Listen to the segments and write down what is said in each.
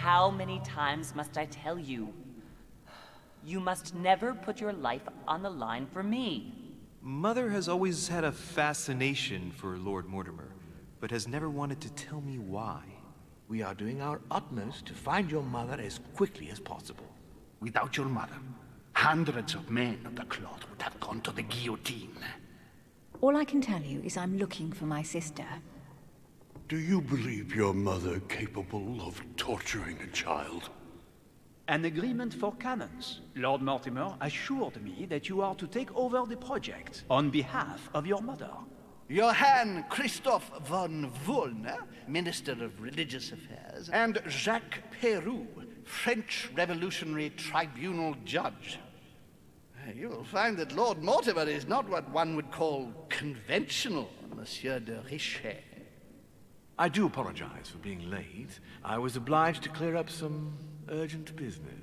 how many times must I tell you? You must never put your life on the line for me. Mother has always had a fascination for Lord Mortimer, but has never wanted to tell me why. We are doing our utmost to find your mother as quickly as possible. Without your mother, hundreds of men of the cloth would have gone to the guillotine. All I can tell you is I'm looking for my sister. Do you believe your mother capable of torturing a child? An agreement for cannons. Lord Mortimer assured me that you are to take over the project on behalf of your mother. Johann Christoph von Wollner, Minister of Religious Affairs, and Jacques Peroux, French Revolutionary Tribunal Judge. You will find that Lord Mortimer is not what one would call conventional, Monsieur de Richet. I do apologize for being late. I was obliged to clear up some urgent business.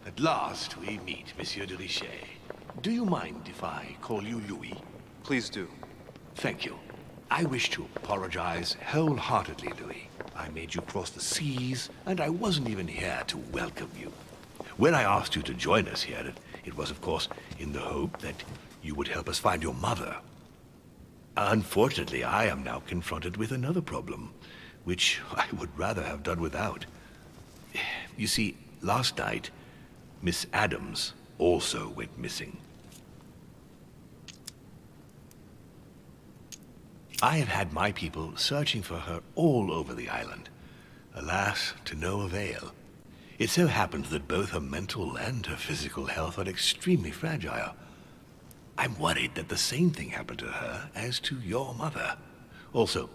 At last we meet, Monsieur de Richet. Do you mind if I call you Louis? Please do. Thank you. I wish to apologize wholeheartedly, Louis. I made you cross the seas, and I wasn't even here to welcome you. When I asked you to join us here, it was, of course, in the hope that you would help us find your mother. Unfortunately, I am now confronted with another problem, which I would rather have done without. You see, last night, Miss Adams also went missing. I have had my people searching for her all over the island. Alas, to no avail. It so happens that both her mental and her physical health are extremely fragile. I'm worried that the same thing happened to her as to your mother. Also,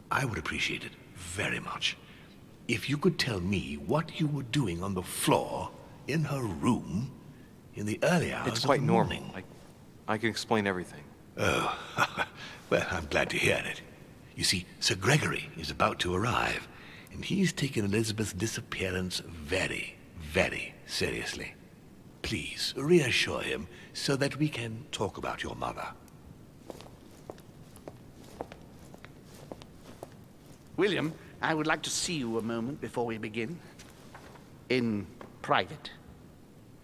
I would appreciate it very much if you could tell me what you were doing on the floor in her room in the early hours It's quite of the normal. morning. I can explain everything. Oh, well, I'm glad to hear it. You see, Sir Gregory is about to arrive, and he's taken Elizabeth's disappearance very, very seriously. Please, reassure him so that we can talk about your mother. William, I would like to see you a moment before we begin. In private.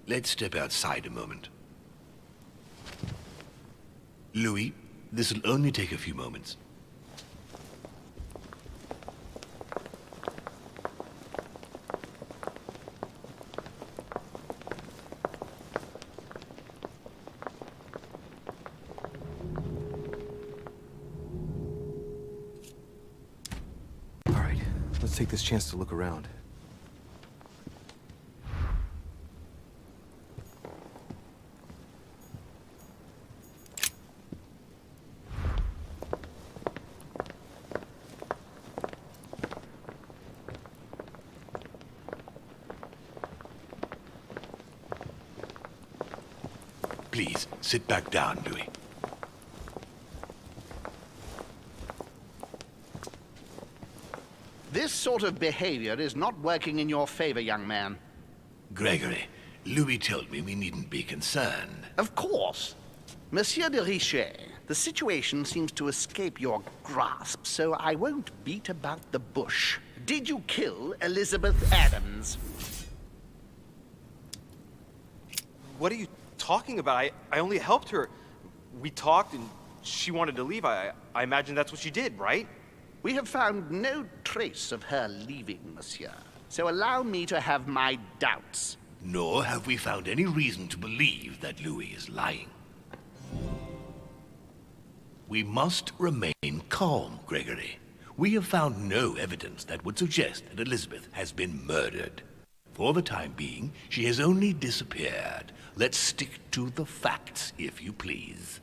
Let's step outside a moment. Louis, this will only take a few moments. All right, let's take this chance to look around. Please, sit back down, Louis. This sort of behavior is not working in your favor, young man. Gregory, Louis told me we needn't be concerned. Of course. Monsieur de Richet, the situation seems to escape your grasp, so I won't beat about the bush. Did you kill Elizabeth Adams? What are you talking about? I only helped her. We talked and she wanted to leave. I imagine that's what she did, right? We have found no trace of her leaving, monsieur. So allow me to have my doubts. Nor have we found any reason to believe that Louis is lying. We must remain calm, Gregory. We have found no evidence that would suggest that Elizabeth has been murdered. For the time being, she has only disappeared. Let's stick to the facts, if you please.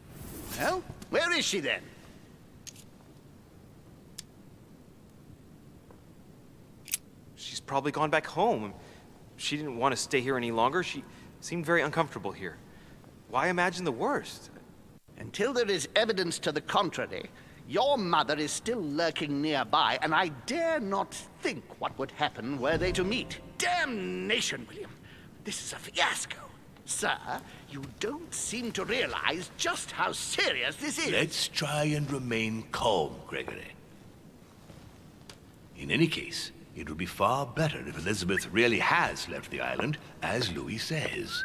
Well, where is she then? She's probably gone back home. She didn't want to stay here any longer. She seemed very uncomfortable here. Why imagine the worst? Until there is evidence to the contrary, your mother is still lurking nearby, and I dare not think what would happen were they to meet. Damnation, William! This is a fiasco. Sir, you don't seem to realize just how serious this is. Let's try and remain calm, Gregory. In any case, it would be far better if Elizabeth really has left the island, as Louis says.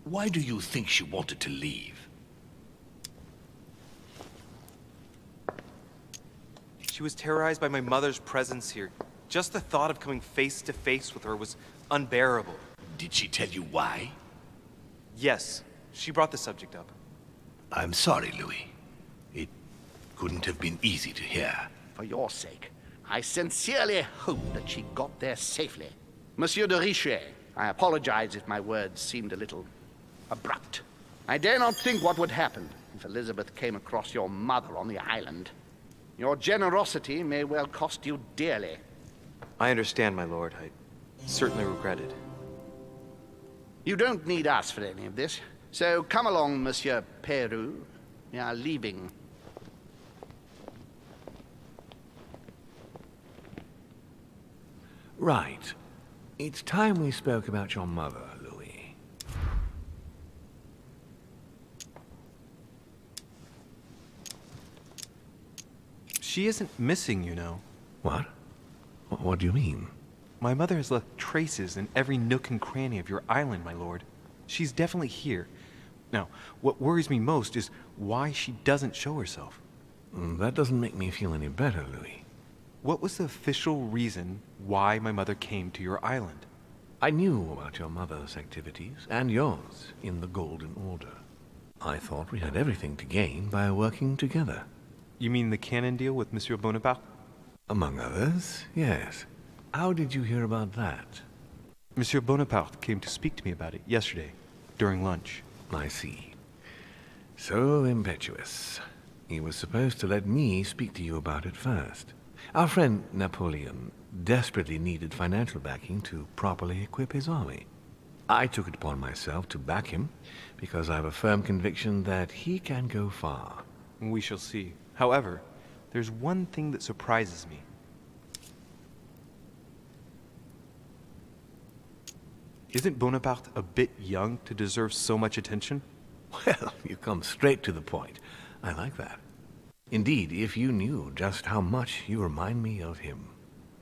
Why do you think she wanted to leave? She was terrorized by my mother's presence here. Just the thought of coming face to face with her was unbearable. Did she tell you why? Yes, she brought the subject up. I'm sorry, Louis. It couldn't have been easy to hear. For your sake, I sincerely hope that she got there safely. Monsieur de Richet, I apologize if my words seemed a little abrupt. I dare not think what would happen if Elizabeth came across your mother on the island. Your generosity may well cost you dearly. I understand, my lord. I certainly regret it. You don't need us for any of this. So come along, Monsieur Peru. We are leaving. Right. It's time we spoke about your mother, Louis. She isn't missing, you know. What? What do you mean? My mother has left traces in every nook and cranny of your island, my lord. She's definitely here. Now, what worries me most is why she doesn't show herself. That doesn't make me feel any better, Louis. What was the official reason why my mother came to your island? I knew about your mother's activities, and yours, in the Golden Order. I thought we had everything to gain by working together. You mean the canon deal with Monsieur Bonaparte? Among others, yes. How did you hear about that? Monsieur Bonaparte came to speak to me about it yesterday, during lunch. I see. So impetuous. He was supposed to let me speak to you about it first. Our friend Napoleon desperately needed financial backing to properly equip his army. I took it upon myself to back him because I have a firm conviction that he can go far. We shall see. However, there's one thing that surprises me. Isn't Bonaparte a bit young to deserve so much attention? Well, you come straight to the point. I like that. Indeed, if you knew just how much you remind me of him.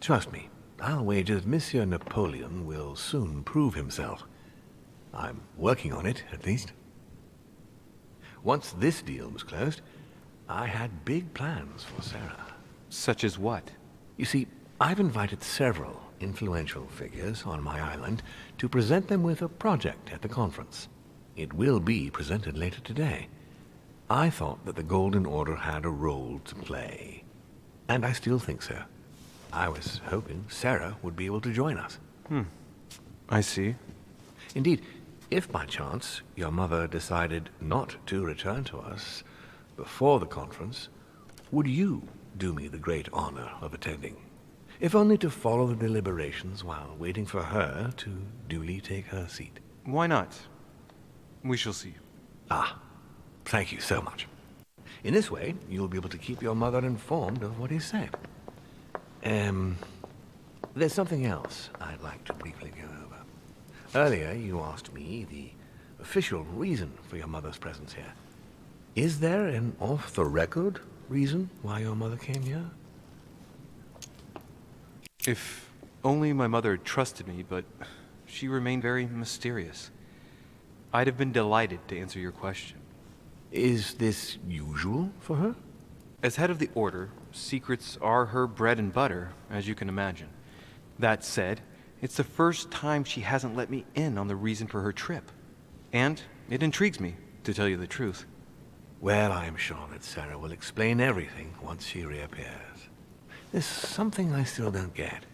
Trust me, I'll wager that Monsieur Napoleon will soon prove himself. I'm working on it, at least. Once this deal was closed, I had big plans for Sarah. Such as what? You see, I've invited several influential figures on my island to present them with a project at the conference. It will be presented later today. I thought that the Golden Order had a role to play. And I still think so. I was hoping Sarah would be able to join us. I see. Indeed, if by chance your mother decided not to return to us before the conference, would you do me the great honor of attending? If only to follow the deliberations while waiting for her to duly take her seat. Why not? We shall see. Ah, thank you so much. In this way, you'll be able to keep your mother informed of what is said. There's something else I'd like to briefly go over. Earlier, you asked me the official reason for your mother's presence here. Is there an off-the-record reason why your mother came here? If only my mother had trusted me, but she remained very mysterious. I'd have been delighted to answer your question. Is this usual for her? As head of the Order, secrets are her bread and butter, as you can imagine. That said, it's the first time she hasn't let me in on the reason for her trip. And it intrigues me, to tell you the truth. Well, I am sure that Sarah will explain everything once she reappears. There's something I still don't get.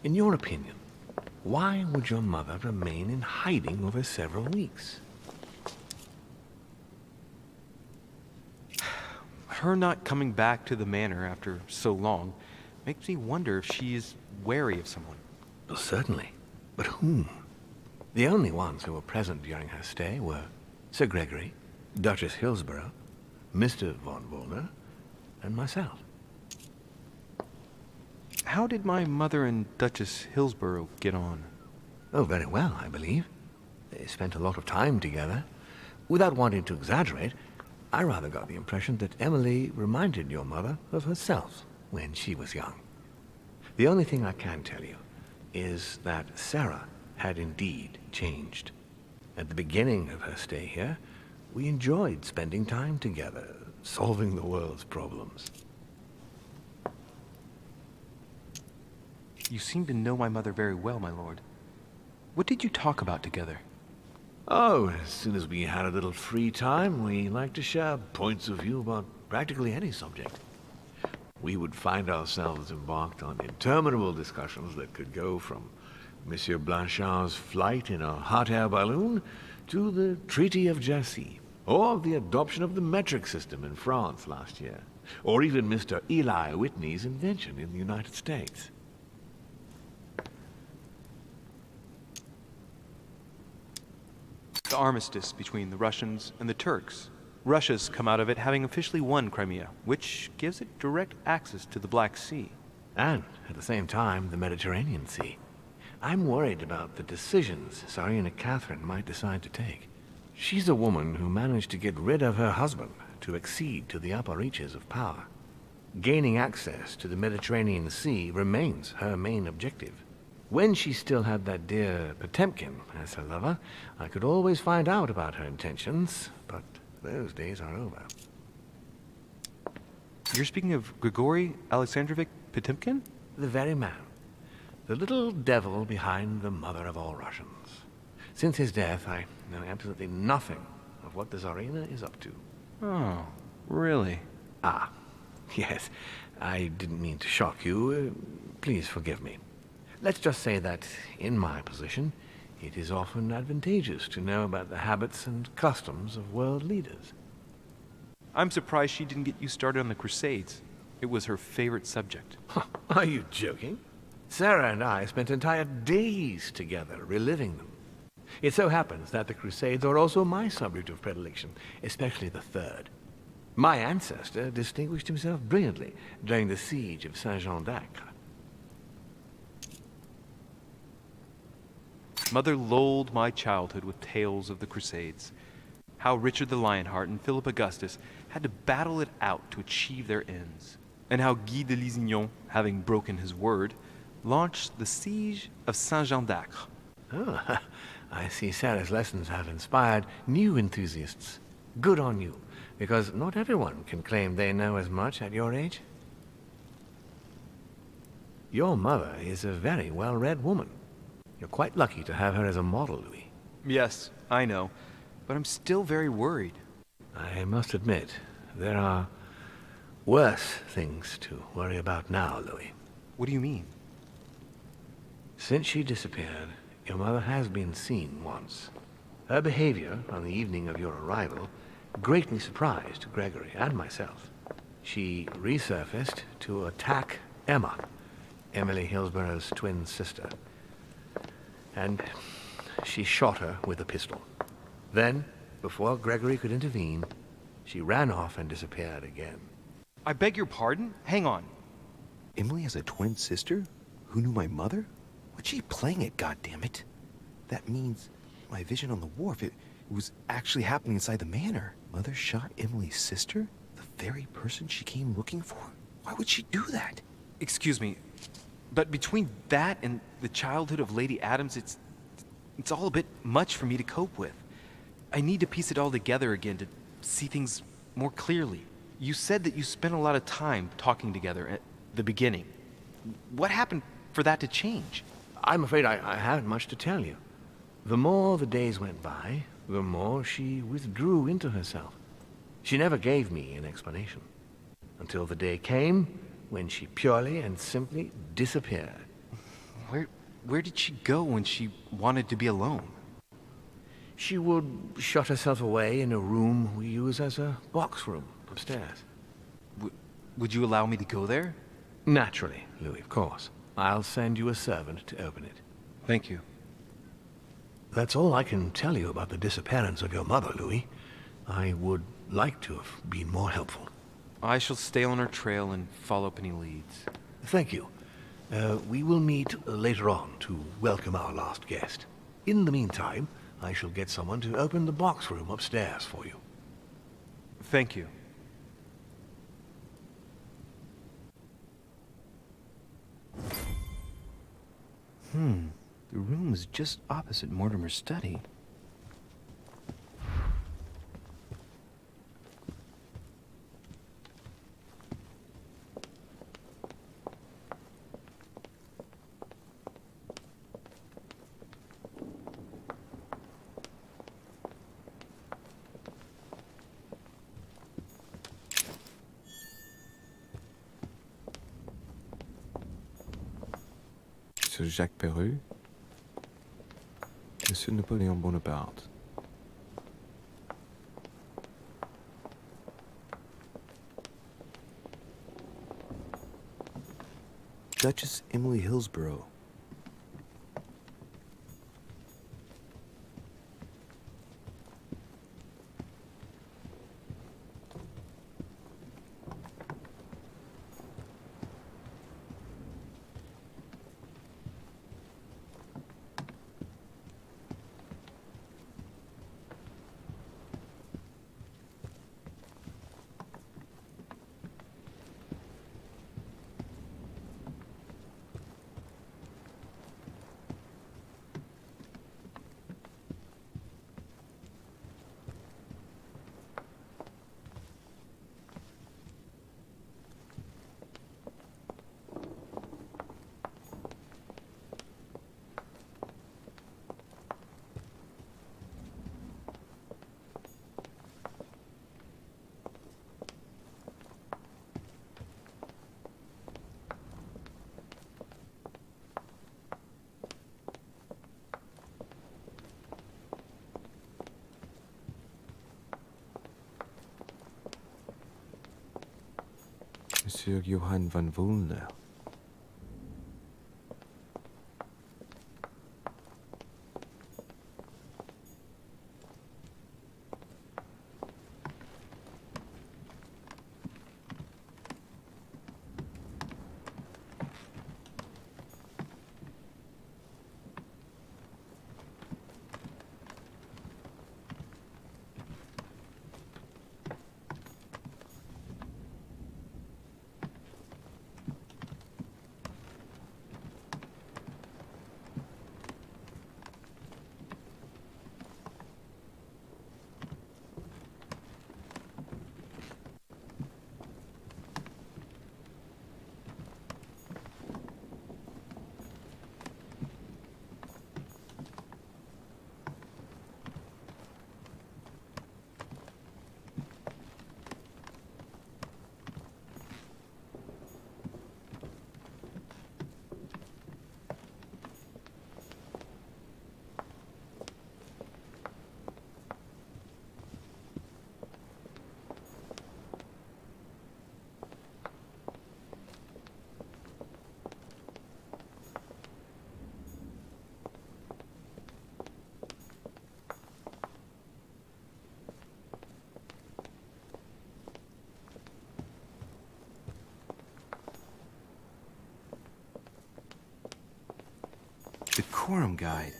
In your opinion, why would your mother remain in hiding over several weeks? Her not coming back to the manor after so long makes me wonder if she is wary of someone. Well, certainly. But whom? The only ones who were present during her stay were Sir Gregory, Duchess Hillsborough, Mr. von Wollner, and myself. How did my mother and Duchess Hillsborough get on? Oh, very well, I believe. They spent a lot of time together. Without wanting to exaggerate, I rather got the impression that Emily reminded your mother of herself when she was young. The only thing I can tell you is that Sarah had indeed changed. At the beginning of her stay here, we enjoyed spending time together, solving the world's problems. You seem to know my mother very well, my lord. What did you talk about together? Oh, as soon as we had a little free time, we liked to share points of view about practically any subject. We would find ourselves embarked on interminable discussions that could go from Monsieur Blanchard's flight in a hot air balloon to the Treaty of Jassy, or the adoption of the metric system in France last year, or even Mr. Eli Whitney's invention in the United States. The armistice between the Russians and the Turks. Russia's come out of it having officially won Crimea, which gives it direct access to the Black Sea. And, at the same time, the Mediterranean Sea. I'm worried about the decisions Tsarina Catherine might decide to take. She's a woman who managed to get rid of her husband to accede to the upper reaches of power. Gaining access to the Mediterranean Sea remains her main objective. When she still had that dear Potemkin as her lover, I could always find out about her intentions, but those days are over. You're speaking of Grigory Alexandrovich Potemkin? The very man. The little devil behind the mother of all Russians. Since his death, I know absolutely nothing of what the Tsarina is up to. Oh, really? Ah, yes. I didn't mean to shock you. Please forgive me. Let's just say that, in my position, it is often advantageous to know about the habits and customs of world leaders. I'm surprised she didn't get you started on the Crusades. It was her favorite subject. Are you joking? Sarah and I spent entire days together reliving them. It so happens that the Crusades are also my subject of predilection, especially the Third. My ancestor distinguished himself brilliantly during the siege of Saint-Jean d'Acre. Mother lulled my childhood with tales of the Crusades. How Richard the Lionheart and Philip Augustus had to battle it out to achieve their ends. And how Guy de Lusignan, having broken his word, launched the siege of Saint-Jean d'Acre. Oh, I see Sarah's lessons have inspired new enthusiasts. Good on you, because not everyone can claim they know as much at your age. Your mother is a very well-read woman. You're quite lucky to have her as a model, Louis. Yes, I know, but I'm still very worried. I must admit, there are worse things to worry about now, Louis. What do you mean? Since she disappeared, your mother has been seen once. Her behavior on the evening of your arrival greatly surprised Gregory and myself. She resurfaced to attack Emma, Emily Hillsborough's twin sister. And she shot her with a pistol. Then, before Gregory could intervene, she ran off and disappeared again. I beg your pardon? Hang on. Emily has a twin sister who knew my mother? What's she playing at, goddammit? That means my vision on the wharf, it was actually happening inside the manor. Mother shot Emily's sister? The very person she came looking for? Why would she do that? Excuse me, but between that and the childhood of Lady Adams, it's all a bit much for me to cope with. I need to piece it all together again to see things more clearly. You said that you spent a lot of time talking together at the beginning. What happened for that to change? I'm afraid I haven't much to tell you. The more the days went by, the more she withdrew into herself. She never gave me an explanation. Until the day came when she purely and simply disappeared. Where did she go when she wanted to be alone? She would shut herself away in a room we use as a box room upstairs. Would you allow me to go there? Naturally, Louis, of course. I'll send you a servant to open it. Thank you. That's all I can tell you about the disappearance of your mother, Louis. I would like to have been more helpful. I shall stay on her trail and follow up any leads. Thank you. We will meet later on to welcome our last guest. In the meantime, I shall get someone to open the box room upstairs for you. Thank you. The room is just opposite Mortimer's study. Monsieur Jacques Perru, Monsieur Napoléon Bonaparte. Duchess Emily Hillsborough. Monsieur Johann van Volner. The Quorum Guide.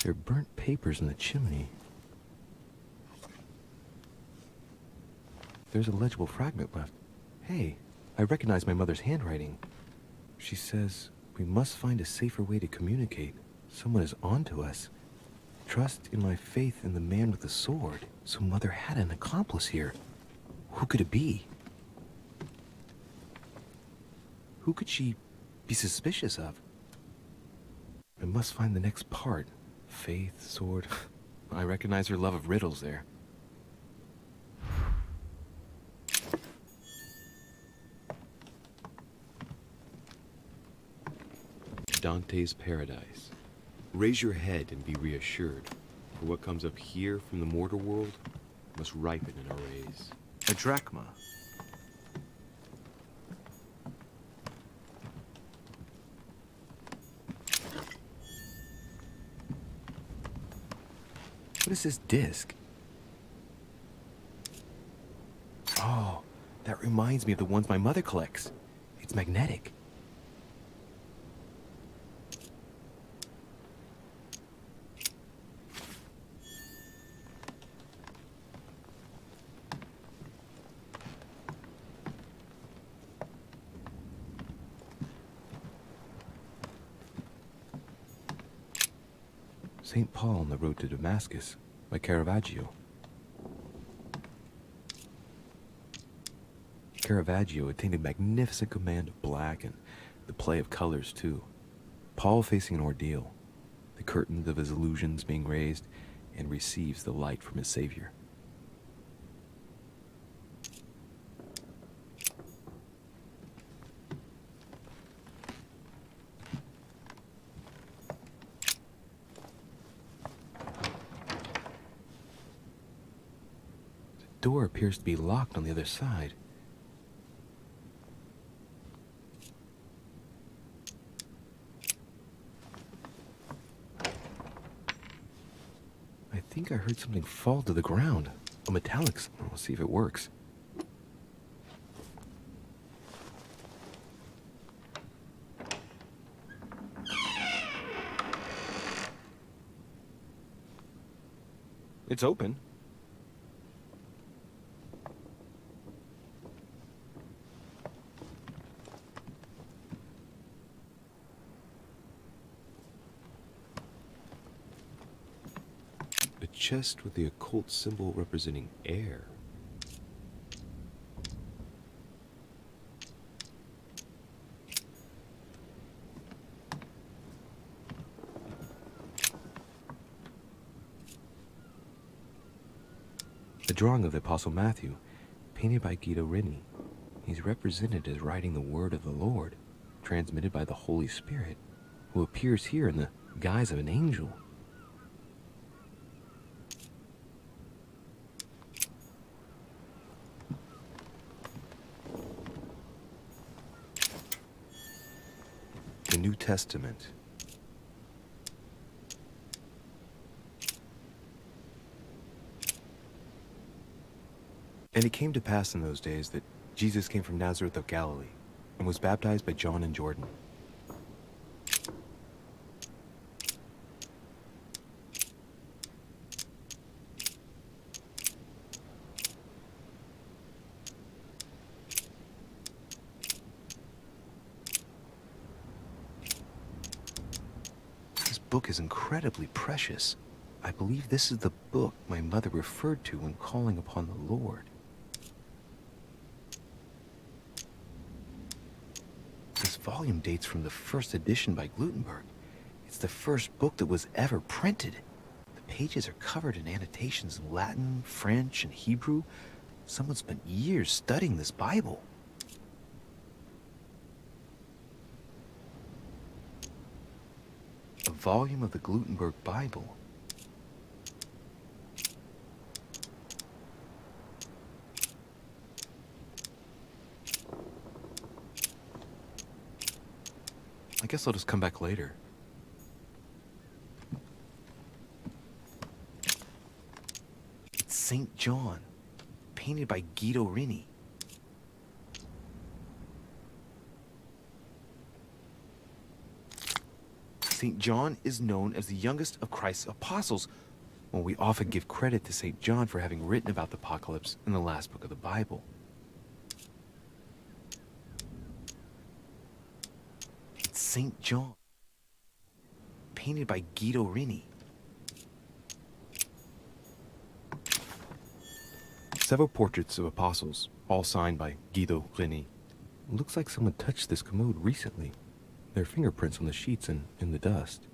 There are burnt papers in the chimney. There's a legible fragment left. Hey, I recognize my mother's handwriting. She says, we must find a safer way to communicate. Someone is onto us. Trust in my faith in the man with the sword. So Mother had an accomplice here. Who could it be? Who could she be suspicious of? I must find the next part. Faith, sword. I recognize her love of riddles there. Dante's Paradise. Raise your head and be reassured, for what comes up here from the mortal world must ripen in our rays. A drachma. What is this disc? Oh, that reminds me of the ones my mother collects. It's magnetic. St. Paul on the Road to Damascus by Caravaggio. Caravaggio attained a magnificent command of black and the play of colors too. Paul facing an ordeal, the curtains of his illusions being raised, and receives the light from his Savior. The door appears to be locked on the other side. I think I heard something fall to the ground. A metallic. We'll see if it works. It's open. A chest with the occult symbol representing air. A drawing of the Apostle Matthew, painted by Guido Reni. He's represented as writing the word of the Lord, transmitted by the Holy Spirit, who appears here in the guise of an angel. The New Testament. And it came to pass in those days that Jesus came from Nazareth of Galilee and was baptized by John in Jordan. This book is incredibly precious. I believe this is the book my mother referred to when calling upon the Lord. This volume dates from the first edition by Gutenberg. It's the first book that was ever printed. The pages are covered in annotations in Latin, French, and Hebrew. Someone spent years studying this Bible. A volume of the Gutenberg Bible. I guess I'll just come back later. It's St. John, painted by Guido Reni. St. John is known as the youngest of Christ's apostles. Well, we often give credit to St. John for having written about the apocalypse in the last book of the Bible. St. John, painted by Guido Reni. Several portraits of apostles, all signed by Guido Reni. Looks like someone touched this commode recently. There are fingerprints on the sheets and in the dust.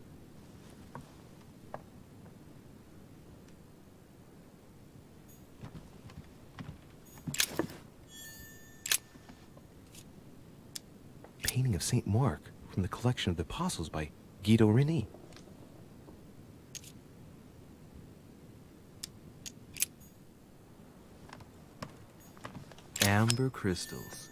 painting of St. Mark from the collection of the Apostles by Guido Reni. Amber crystals.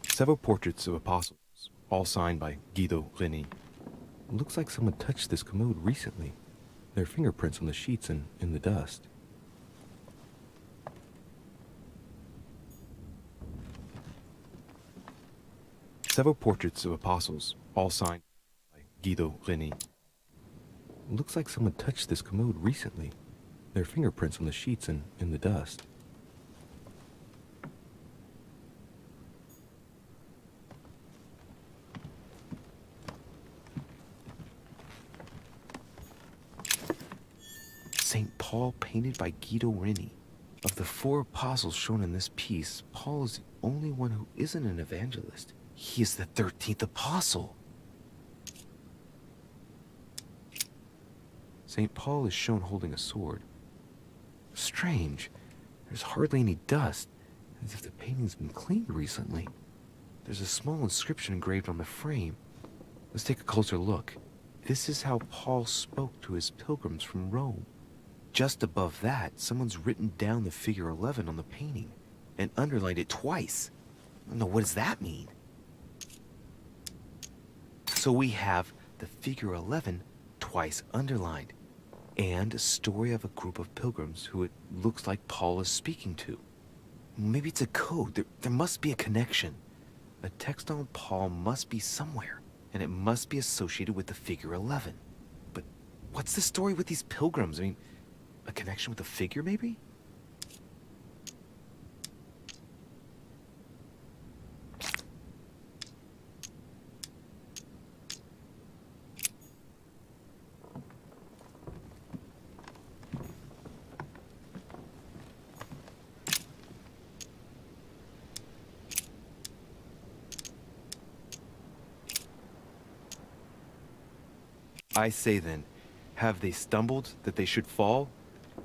Several portraits of apostles, all signed by Guido Reni. Looks like someone touched this commode recently. There are fingerprints on the sheets and in the dust. Several portraits of apostles, all signed by Guido Reni. Looks like someone touched this commode recently. There are fingerprints on the sheets and in the dust. St. Paul painted by Guido Reni. Of the 4 apostles shown in this piece, Paul is the only one who isn't an evangelist. He is the 13th apostle. St. Paul is shown holding a sword. Strange. There's hardly any dust, as if the painting's been cleaned recently. There's a small inscription engraved on the frame. Let's take a closer look. This is how Paul spoke to his pilgrims from Rome. Just above that, someone's written down the figure 11 on the painting and underlined it twice. No, what does that mean? So we have the figure 11 twice underlined, and a story of a group of pilgrims who it looks like Paul is speaking to. Maybe it's a code. There must be a connection. A text on Paul must be somewhere, and it must be associated with the figure 11. But what's the story with these pilgrims? I mean, a connection with the figure, maybe? I say then, have they stumbled that they should fall?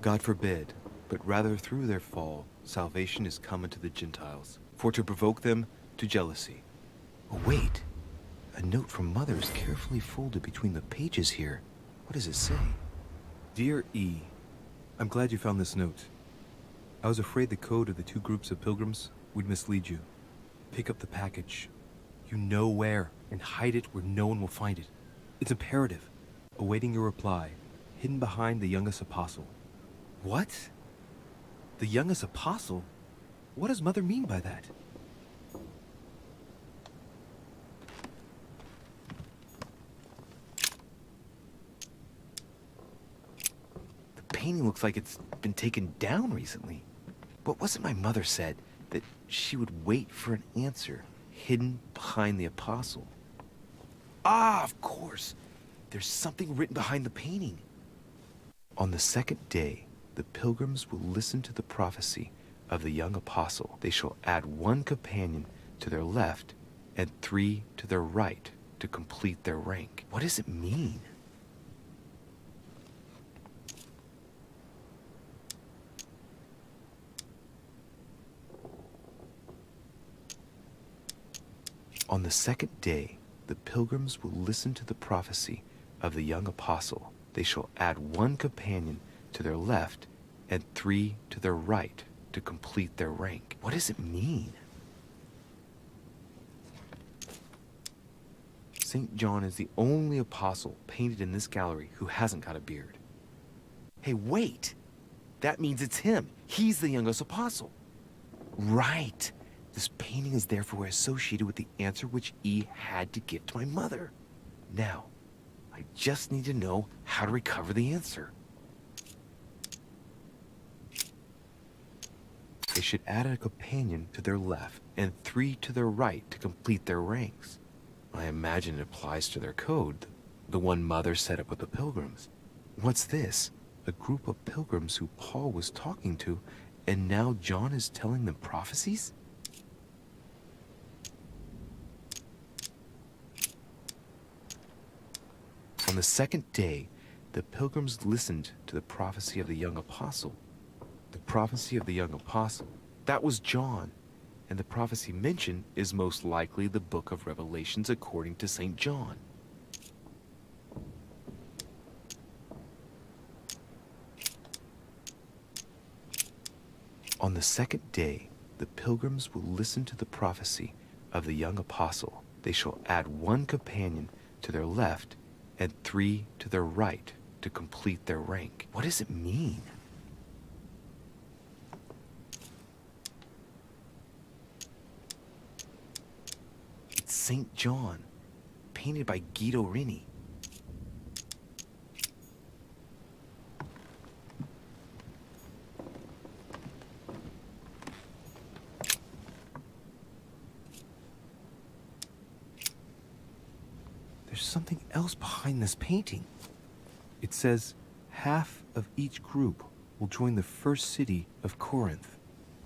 God forbid, but rather through their fall, salvation is come unto the Gentiles, for to provoke them to jealousy. Oh, wait. A note from Mother is carefully folded between the pages here. What does it say? Dear E, I'm glad you found this note. I was afraid the code of the 2 groups of pilgrims would mislead you. Pick up the package. You know where, and hide it where no one will find it. It's imperative. Awaiting your reply, hidden behind the youngest apostle. What? The youngest apostle? What does Mother mean by that? The painting looks like it's been taken down recently. But wasn't my mother said that she would wait for an answer hidden behind the apostle? Ah, of course. There's something written behind the painting. On the 2nd day, the pilgrims will listen to the prophecy of the young apostle. They shall add 1 companion to their left and 3 to their right to complete their rank. What does it mean? On the 2nd day, the pilgrims will listen to the prophecy of the young apostle. They shall add 1 companion to their left and 3 to their right to complete their rank. What does it mean? St. John is the only apostle painted in this gallery who hasn't got a beard. Hey, wait! That means it's him. He's the youngest apostle. Right. This painting is therefore associated with the answer which E had to give to my mother. Now, I just need to know how to recover the answer. They should add a companion to their left and 3 to their right to complete their ranks. I imagine it applies to their code, the one Mother set up with the pilgrims. What's this? A group of pilgrims who Paul was talking to, and now John is telling them prophecies? On the 2nd day, the pilgrims listened to the prophecy of the young apostle. The prophecy of the young apostle. That was John. And the prophecy mentioned is most likely the book of Revelations according to St. John. On the second day, the pilgrims will listen to the prophecy of the young apostle. They shall add 1 companion to their left and 3 to their right to complete their rank. What does it mean? It's St. John, painted by Guido Reni. There's something else behind this painting. It says, half of each group will join the first city of Corinth.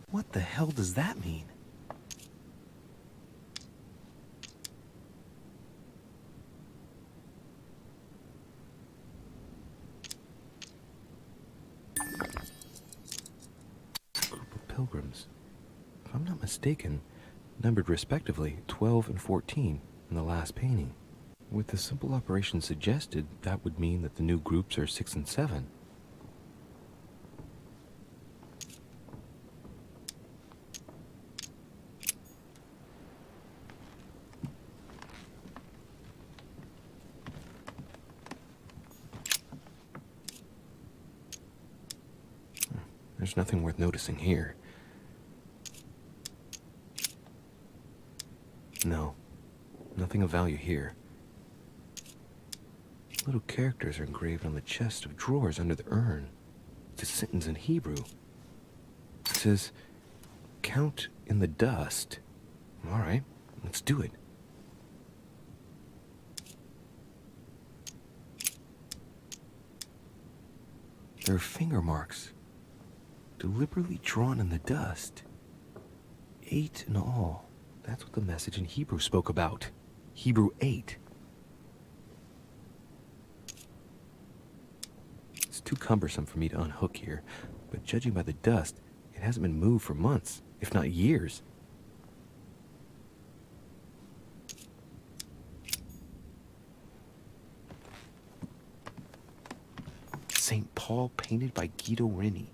What the hell does that mean? Group of pilgrims, if I'm not mistaken, numbered respectively 12 and 14 in the last painting. With the simple operation suggested, that would mean that the new groups are 6 and 7. There's nothing worth noticing here. No, nothing of value here. Little characters are engraved on the chest of drawers under the urn. It's a sentence in Hebrew. It says, "Count in the dust." All right, let's do it. There are finger marks, deliberately drawn in the dust. 8 in all. That's what the message in Hebrew spoke about. Hebrew 8. It's too cumbersome for me to unhook here, but judging by the dust, it hasn't been moved for months, if not years. St. Paul painted by Guido Reni.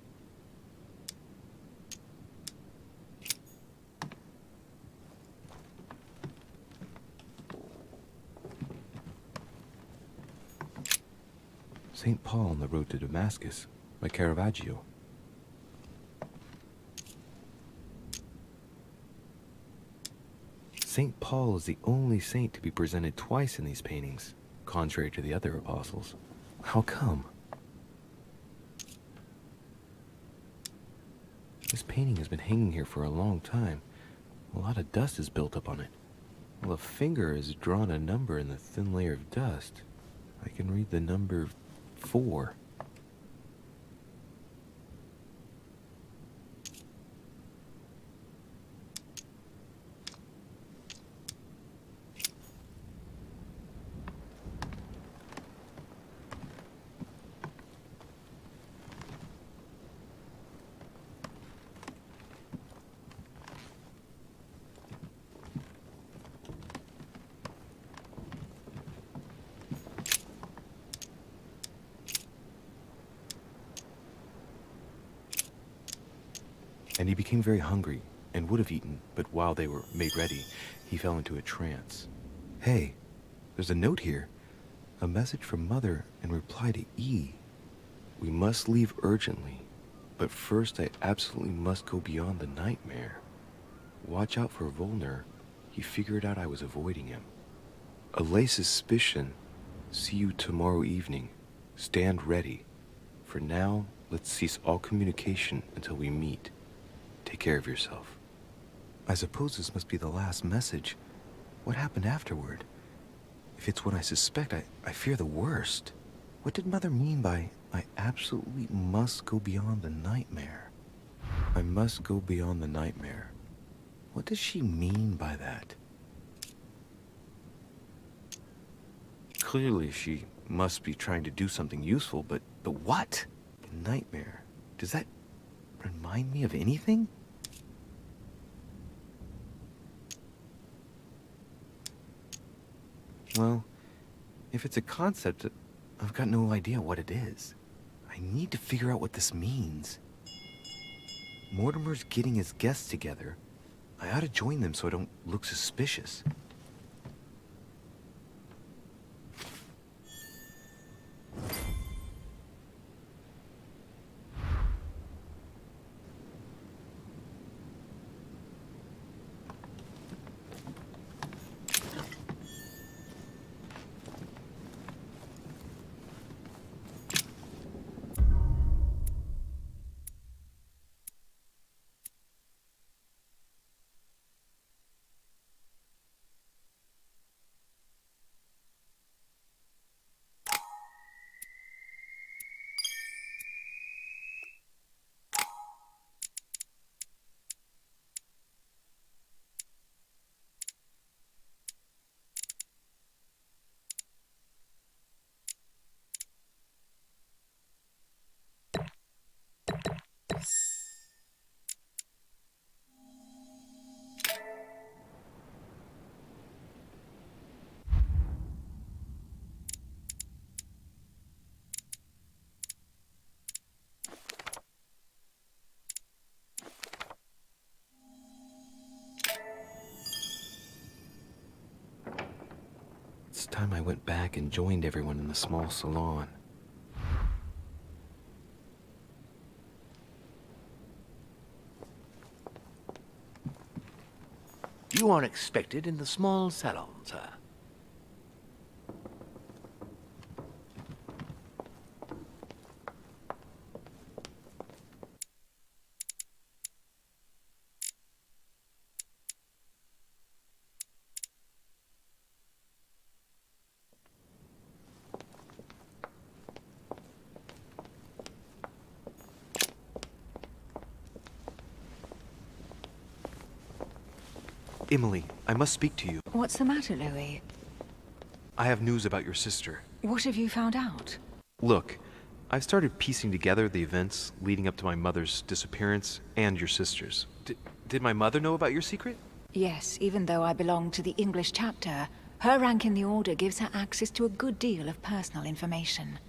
St. Paul on the Road to Damascus by Caravaggio. St. Paul is the only saint to be presented twice in these paintings, contrary to the other apostles. How come? This painting has been hanging here for a long time. A lot of dust is built up on it. Well, a finger has drawn a number in the thin layer of dust. I can read the number 4. And he became very hungry and would have eaten, but while they were made ready, he fell into a trance. Hey, there's a note here. A message from Mother in reply to E. We must leave urgently, but first I absolutely must go beyond the nightmare. Watch out for Volner. He figured out I was avoiding him. Allay suspicion. See you tomorrow evening. Stand ready. For now, let's cease all communication until we meet. Take care of yourself. I suppose this must be the last message. What happened afterward? If it's what I suspect, I fear the worst. What did Mother mean by, I absolutely must go beyond the nightmare? I must go beyond the nightmare. What does she mean by that? Clearly, she must be trying to do something useful, but what? Nightmare. Does that remind me of anything? Well, if it's a concept, I've got no idea what it is. I need to figure out what this means. Mortimer's getting his guests together. I ought to join them so I don't look suspicious. It's time I went back and joined everyone in the small salon. You are expected in the small salon, sir. Emily, I must speak to you. What's the matter, Louis? I have news about your sister. What have you found out? Look, I've started piecing together the events leading up to my mother's disappearance and your sister's. Did my mother know about your secret? Yes, even though I belong to the English chapter, her rank in the Order gives her access to a good deal of personal information.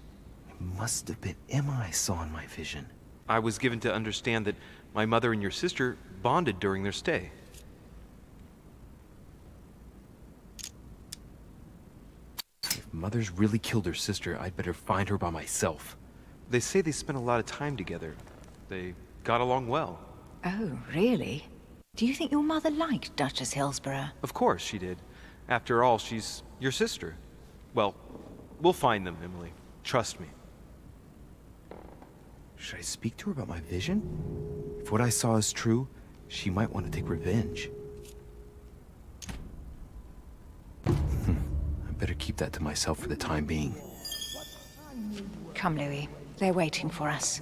It must have been Emma I saw in my vision. I was given to understand that my mother and your sister bonded during their stay. If Mother's really killed her sister, I'd better find her by myself. They say they spent a lot of time together. They got along well. Oh, really? Do you think your mother liked Duchess Hillsborough? Of course she did. After all, she's your sister. Well, we'll find them, Emily. Trust me. Should I speak to her about my vision? If what I saw is true, she might want to take revenge. I better keep that to myself for the time being. Come, Louis. They're waiting for us.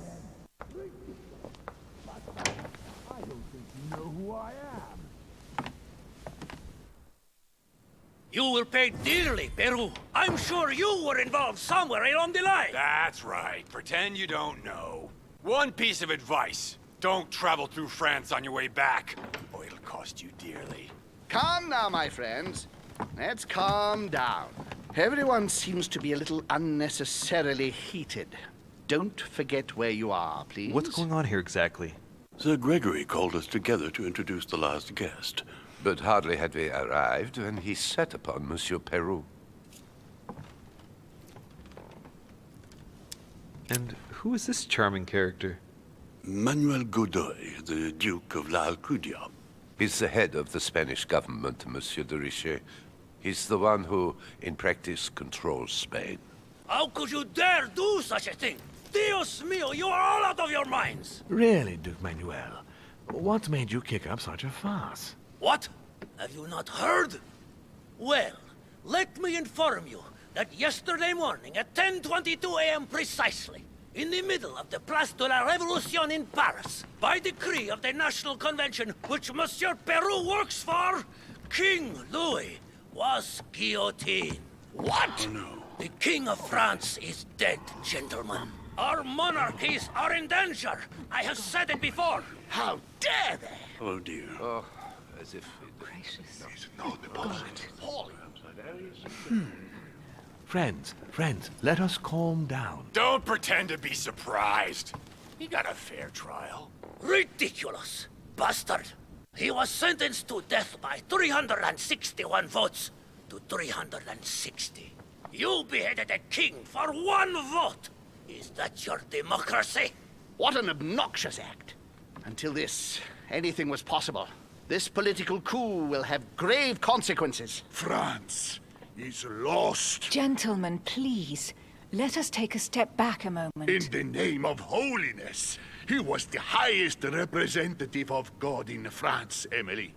You will pay dearly, Peru. I'm sure you were involved somewhere along the line. That's right. Pretend you don't know. One piece of advice. Don't travel through France on your way back, or it'll cost you dearly. Calm now, my friends. Let's calm down. Everyone seems to be a little unnecessarily heated. Don't forget where you are, please. What's going on here exactly? Sir Gregory called us together to introduce the last guest. But hardly had we arrived when he set upon Monsieur Peru. And who is this charming character? Manuel Godoy, the Duke of La Alcudia. He's the head of the Spanish government, Monsieur de Richet. He's the one who, in practice, controls Spain. How could you dare do such a thing? Dios mío, you are all out of your minds! Really, Duke Manuel? What made you kick up such a fuss? What? Have you not heard? Well, let me inform you that yesterday morning at 10:22 a.m. precisely, in the middle of the Place de la Révolution in Paris, by decree of the National Convention which Monsieur Peru works for, King Louis was guillotined. What? Oh, no. The King of France is dead, gentlemen. Our monarchies are in danger. I have said it before. How dare they? Oh dear. Oh, as if... Gracious. No deposit. Friends, let us calm down. Don't pretend to be surprised. He got a fair trial. Ridiculous. Bastard. He was sentenced to death by 361 votes to 360. You beheaded a king for one vote. Is that your democracy? What an obnoxious act. Until anything was possible. This political coup will have grave consequences. France is lost. Gentlemen, please. Let us take a step back a moment. In the name of holiness. He was the highest representative of God in France, Emily.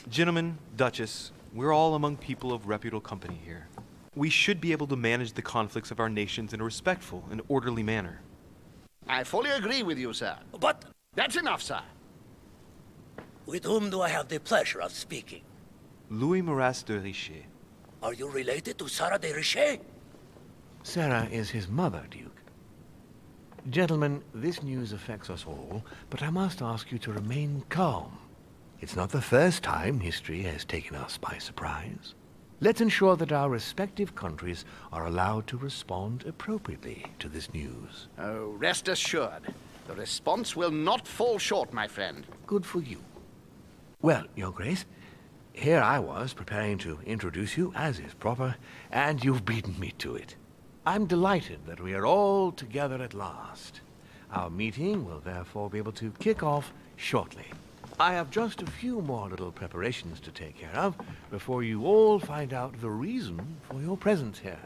Gentlemen, Duchess, we're all among people of reputable company here. We should be able to manage the conflicts of our nations in a respectful and orderly manner. I fully agree with you, sir. But That's enough, sir. with whom do I have the pleasure of speaking? Louis Maras de Richet. Are you related to Sarah de Richet? Sarah is his mother, Duke. Gentlemen, this news affects us all, but I must ask you to remain calm. It's not the first time history has taken us by surprise. Let's ensure that our respective countries are allowed to respond appropriately to this news. Oh, rest assured. The response will not fall short, my friend. Good for you. Well, Your Grace, here I was preparing to introduce you as is proper, and you've beaten me to it. I'm delighted that we are all together at last. Our meeting will therefore be able to kick off shortly. I have just a few more little preparations to take care of before you all find out the reason for your presence here.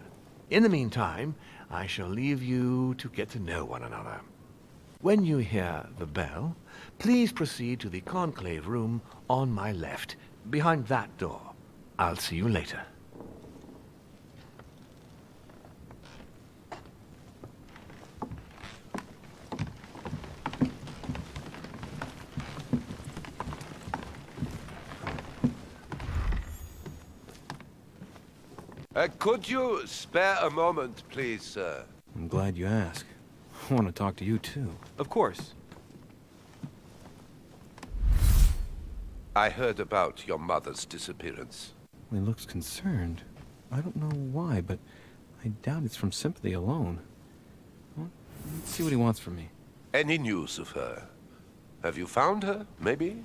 In the meantime, I shall leave you to get to know one another. When you hear the bell, please proceed to the conclave room on my left, behind that door. I'll see you later. Could you spare a moment, please, sir? I'm glad you asked. I want to talk to you too. Of course. I heard about your mother's disappearance. He looks concerned. I don't know why, but I doubt it's from sympathy alone. Well, let's see what he wants from me. Any news of her? Have you found her, maybe?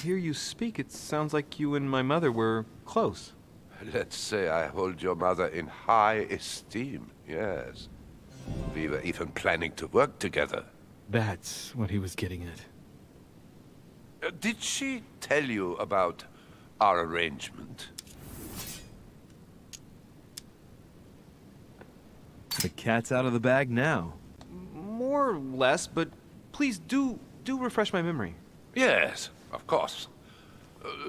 Hear you speak, it sounds like you and my mother were close. Let's say I hold your mother in high esteem, yes. We were even planning to work together. That's what he was getting at. Did she tell you about our arrangement? The cat's out of the bag now. More or less, but please do refresh my memory. Yes, of course.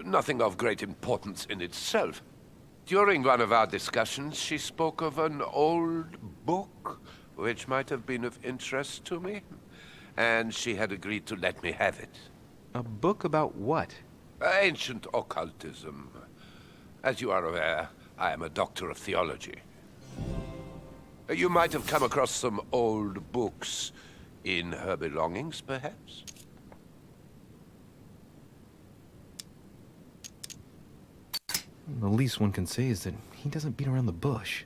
Nothing of great importance in itself. During one of our discussions, she spoke of an old book, which might have been of interest to me, and she had agreed to let me have it. A book about what? Ancient occultism. As you are aware, I am a doctor of theology. You might have come across some old books in her belongings, perhaps? The least one can say is that he doesn't beat around the bush.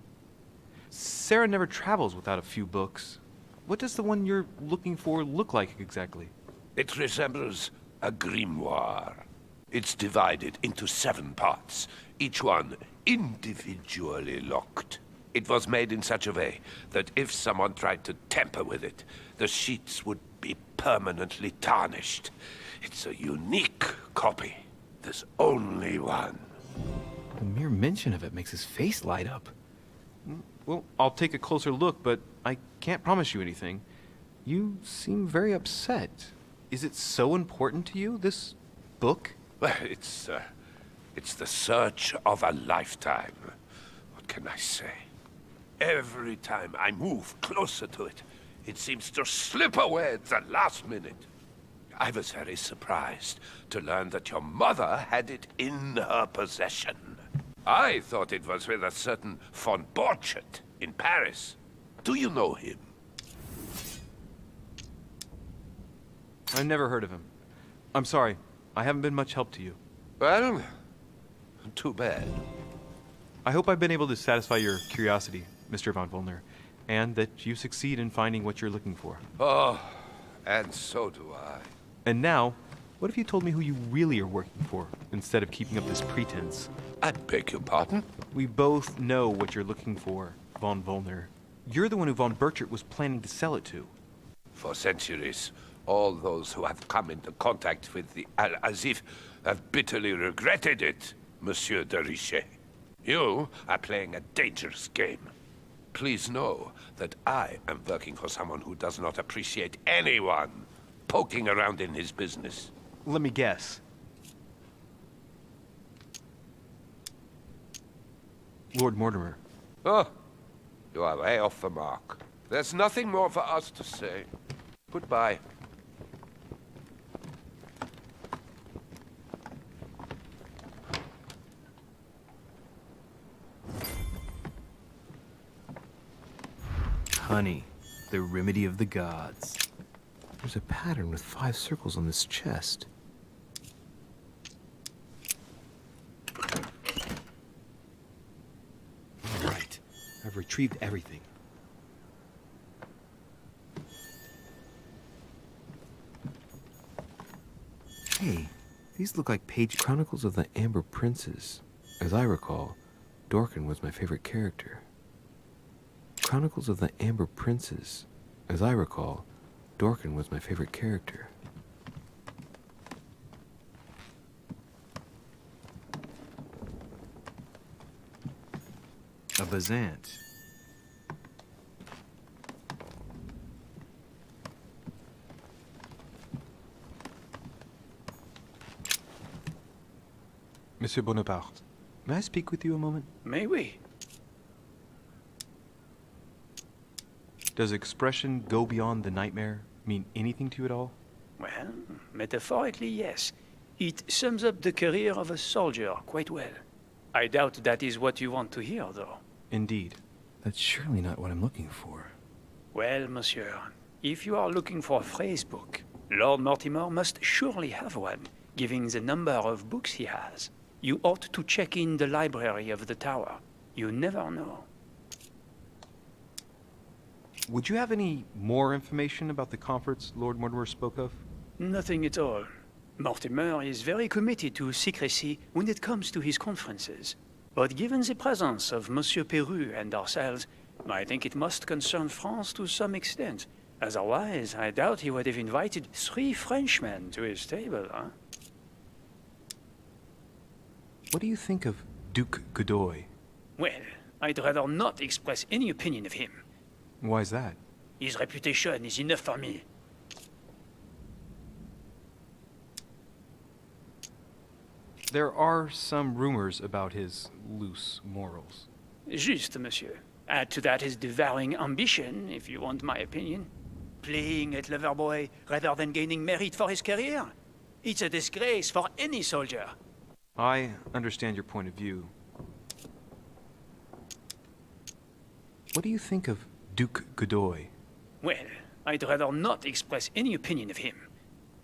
Sarah never travels without a few books. What does the one you're looking for look like exactly? It resembles a grimoire. It's divided into 7 parts, each one individually locked. It was made in such a way that if someone tried to tamper with it, the sheets would be permanently tarnished. It's a unique copy. There's only one. The mere mention of it makes his face light up. Well, I'll take a closer look, but I can't promise you anything. You seem very upset. Is it so important to you, this book? Well, it's the search of a lifetime. What can I say? Every time I move closer to it, it seems to slip away at the last minute. I was very surprised to learn that your mother had it in her possession. I thought it was with a certain von Borchardt in Paris. Do you know him? I've never heard of him. I'm sorry. I haven't been much help to you. Well, too bad. I hope I've been able to satisfy your curiosity, Mr. von Volner, and that you succeed in finding what you're looking for. Oh, and so do I. And now, what if you told me who you really are working for, instead of keeping up this pretense? I beg your pardon? We both know what you're looking for, von Volner. You're the one who von Borchardt was planning to sell it to. For centuries, all those who have come into contact with the Al-Azif have bitterly regretted it, Monsieur de Richet. You are playing a dangerous game. Please know that I am working for someone who does not appreciate anyone poking around in his business. Let me guess. Lord Mortimer. Oh, you are way off the mark. There's nothing more for us to say. Goodbye. Honey, the remedy of the gods. There's a pattern with 5 circles on this chest. All right, I've retrieved everything. Hey, these look like page Chronicles of the Amber Princes. As I recall, Dorkin was my favorite character. Chronicles of the Amber Princes. As I recall, Dorkin was my favorite character. A Bazant. Monsieur Bonaparte, may I speak with you a moment? May we? Does expression "go beyond the nightmare" mean anything to you at all? Well, metaphorically, yes. It sums up the career of a soldier quite well. I doubt that is what you want to hear, though. Indeed. That's surely not what I'm looking for. Well, monsieur, if you are looking for a phrase book, Lord Mortimer must surely have one, given the number of books he has. You ought to check in the library of the tower. You never know. Would you have any more information about the conference Lord Mortimer spoke of? Nothing at all. Mortimer is very committed to secrecy when it comes to his conferences. But given the presence of Monsieur Peru and ourselves, I think it must concern France to some extent. Otherwise, I doubt he would have invited 3 Frenchmen to his table, huh? What do you think of Duke Godoy? Well, I'd rather not express any opinion of him. Why is that? His reputation is enough for me. There are some rumors about his loose morals. Juste, monsieur. Add to that his devouring ambition, if you want my opinion. Playing at Loverboy rather than gaining merit for his career. It's a disgrace for any soldier. I understand your point of view. What do you think of Duke Godoy? Well, I'd rather not express any opinion of him.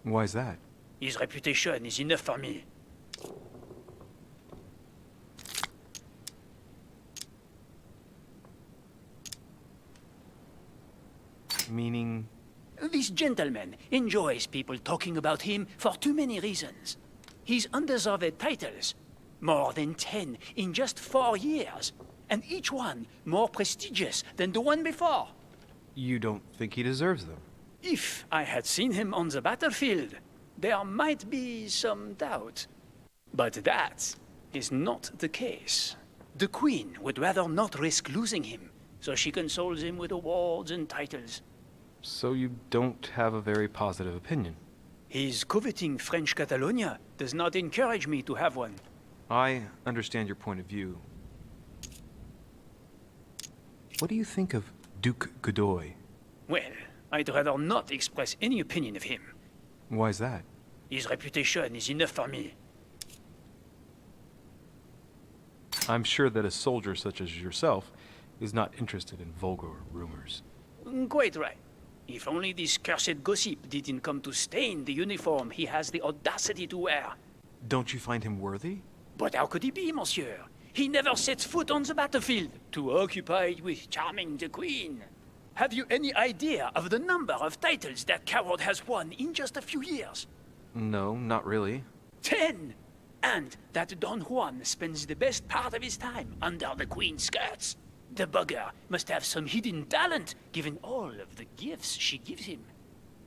Why is that? His reputation is enough for me. Meaning? This gentleman enjoys people talking about him for too many reasons. His undeserved titles, more than 10 in just 4 years, and each one more prestigious than the one before. You don't think he deserves them? If I had seen him on the battlefield, there might be some doubt. But that is not the case. The Queen would rather not risk losing him, so she consoles him with awards and titles. So you don't have a very positive opinion? His coveting French Catalonia does not encourage me to have one. I understand your point of view. What do you think of Duke Godoy? Well, I'd rather not express any opinion of him. Why is that? His reputation is enough for me. I'm sure that a soldier such as yourself is not interested in vulgar rumors. Quite right. If only this cursed gossip didn't come to stain the uniform he has the audacity to wear. Don't you find him worthy? But how could he be, monsieur? He never sets foot on the battlefield, too occupied with charming the queen. Have you any idea of the number of titles that coward has won in just a few years? No, not really. 10! And that Don Juan spends the best part of his time under the queen's skirts. The bugger must have some hidden talent, given all of the gifts she gives him.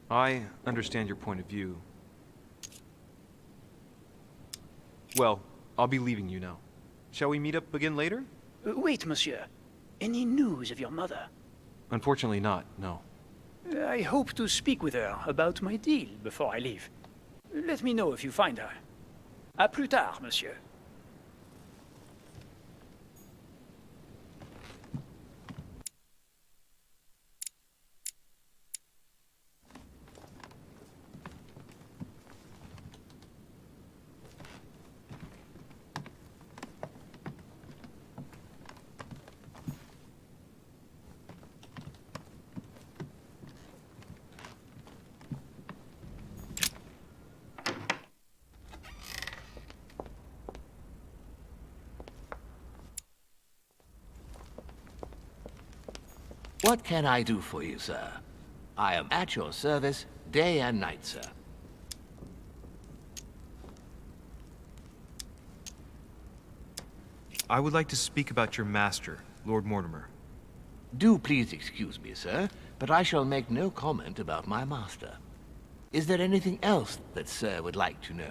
I understand your point of view. Well, I'll be leaving you now. Shall we meet up again later? Wait, monsieur. Any news of your mother? Unfortunately not, no. I hope to speak with her about my deal before I leave. Let me know if you find her. À plus tard, monsieur. What can I do for you, sir? I am at your service day and night, sir. I would like to speak about your master, Lord Mortimer. Do please excuse me, sir, but I shall make no comment about my master. Is there anything else that sir would like to know?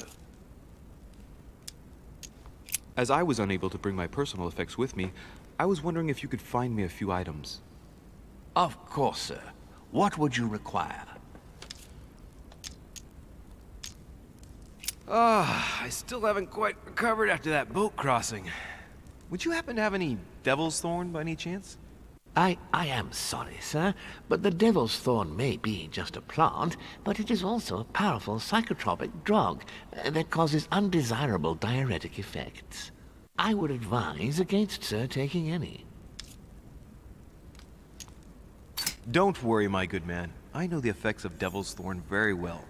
As I was unable to bring my personal effects with me, I was wondering if you could find me a few items. Of course, sir. What would you require? I still haven't quite recovered after that boat crossing. Would you happen to have any Devil's Thorn by any chance? I am sorry, sir, but the Devil's Thorn may be just a plant, but it is also a powerful psychotropic drug that causes undesirable diuretic effects. I would advise against, sir, taking any. Don't worry, my good man. I know the effects of Devil's Thorn very well.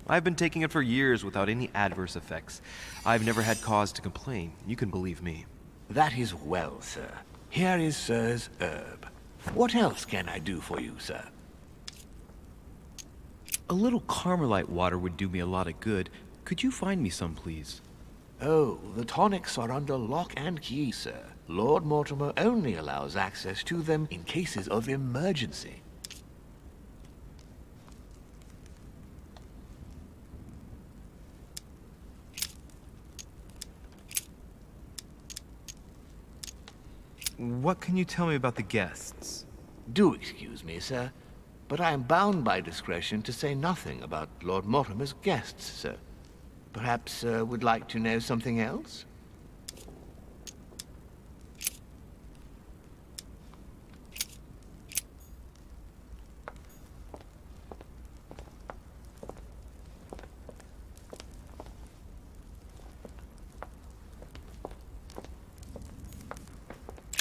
I've been taking it for years without any adverse effects. I've never had cause to complain. You can believe me. That is well, sir. Here is sir's herb. What else can I do for you, sir? A little Carmelite water would do me a lot of good. Could you find me some, please? Oh, the tonics are under lock and key, sir. Lord Mortimer only allows access to them in cases of emergency. What can you tell me about the guests? Do excuse me, sir, but I am bound by discretion to say nothing about Lord Mortimer's guests, sir. Perhaps sir would like to know something else?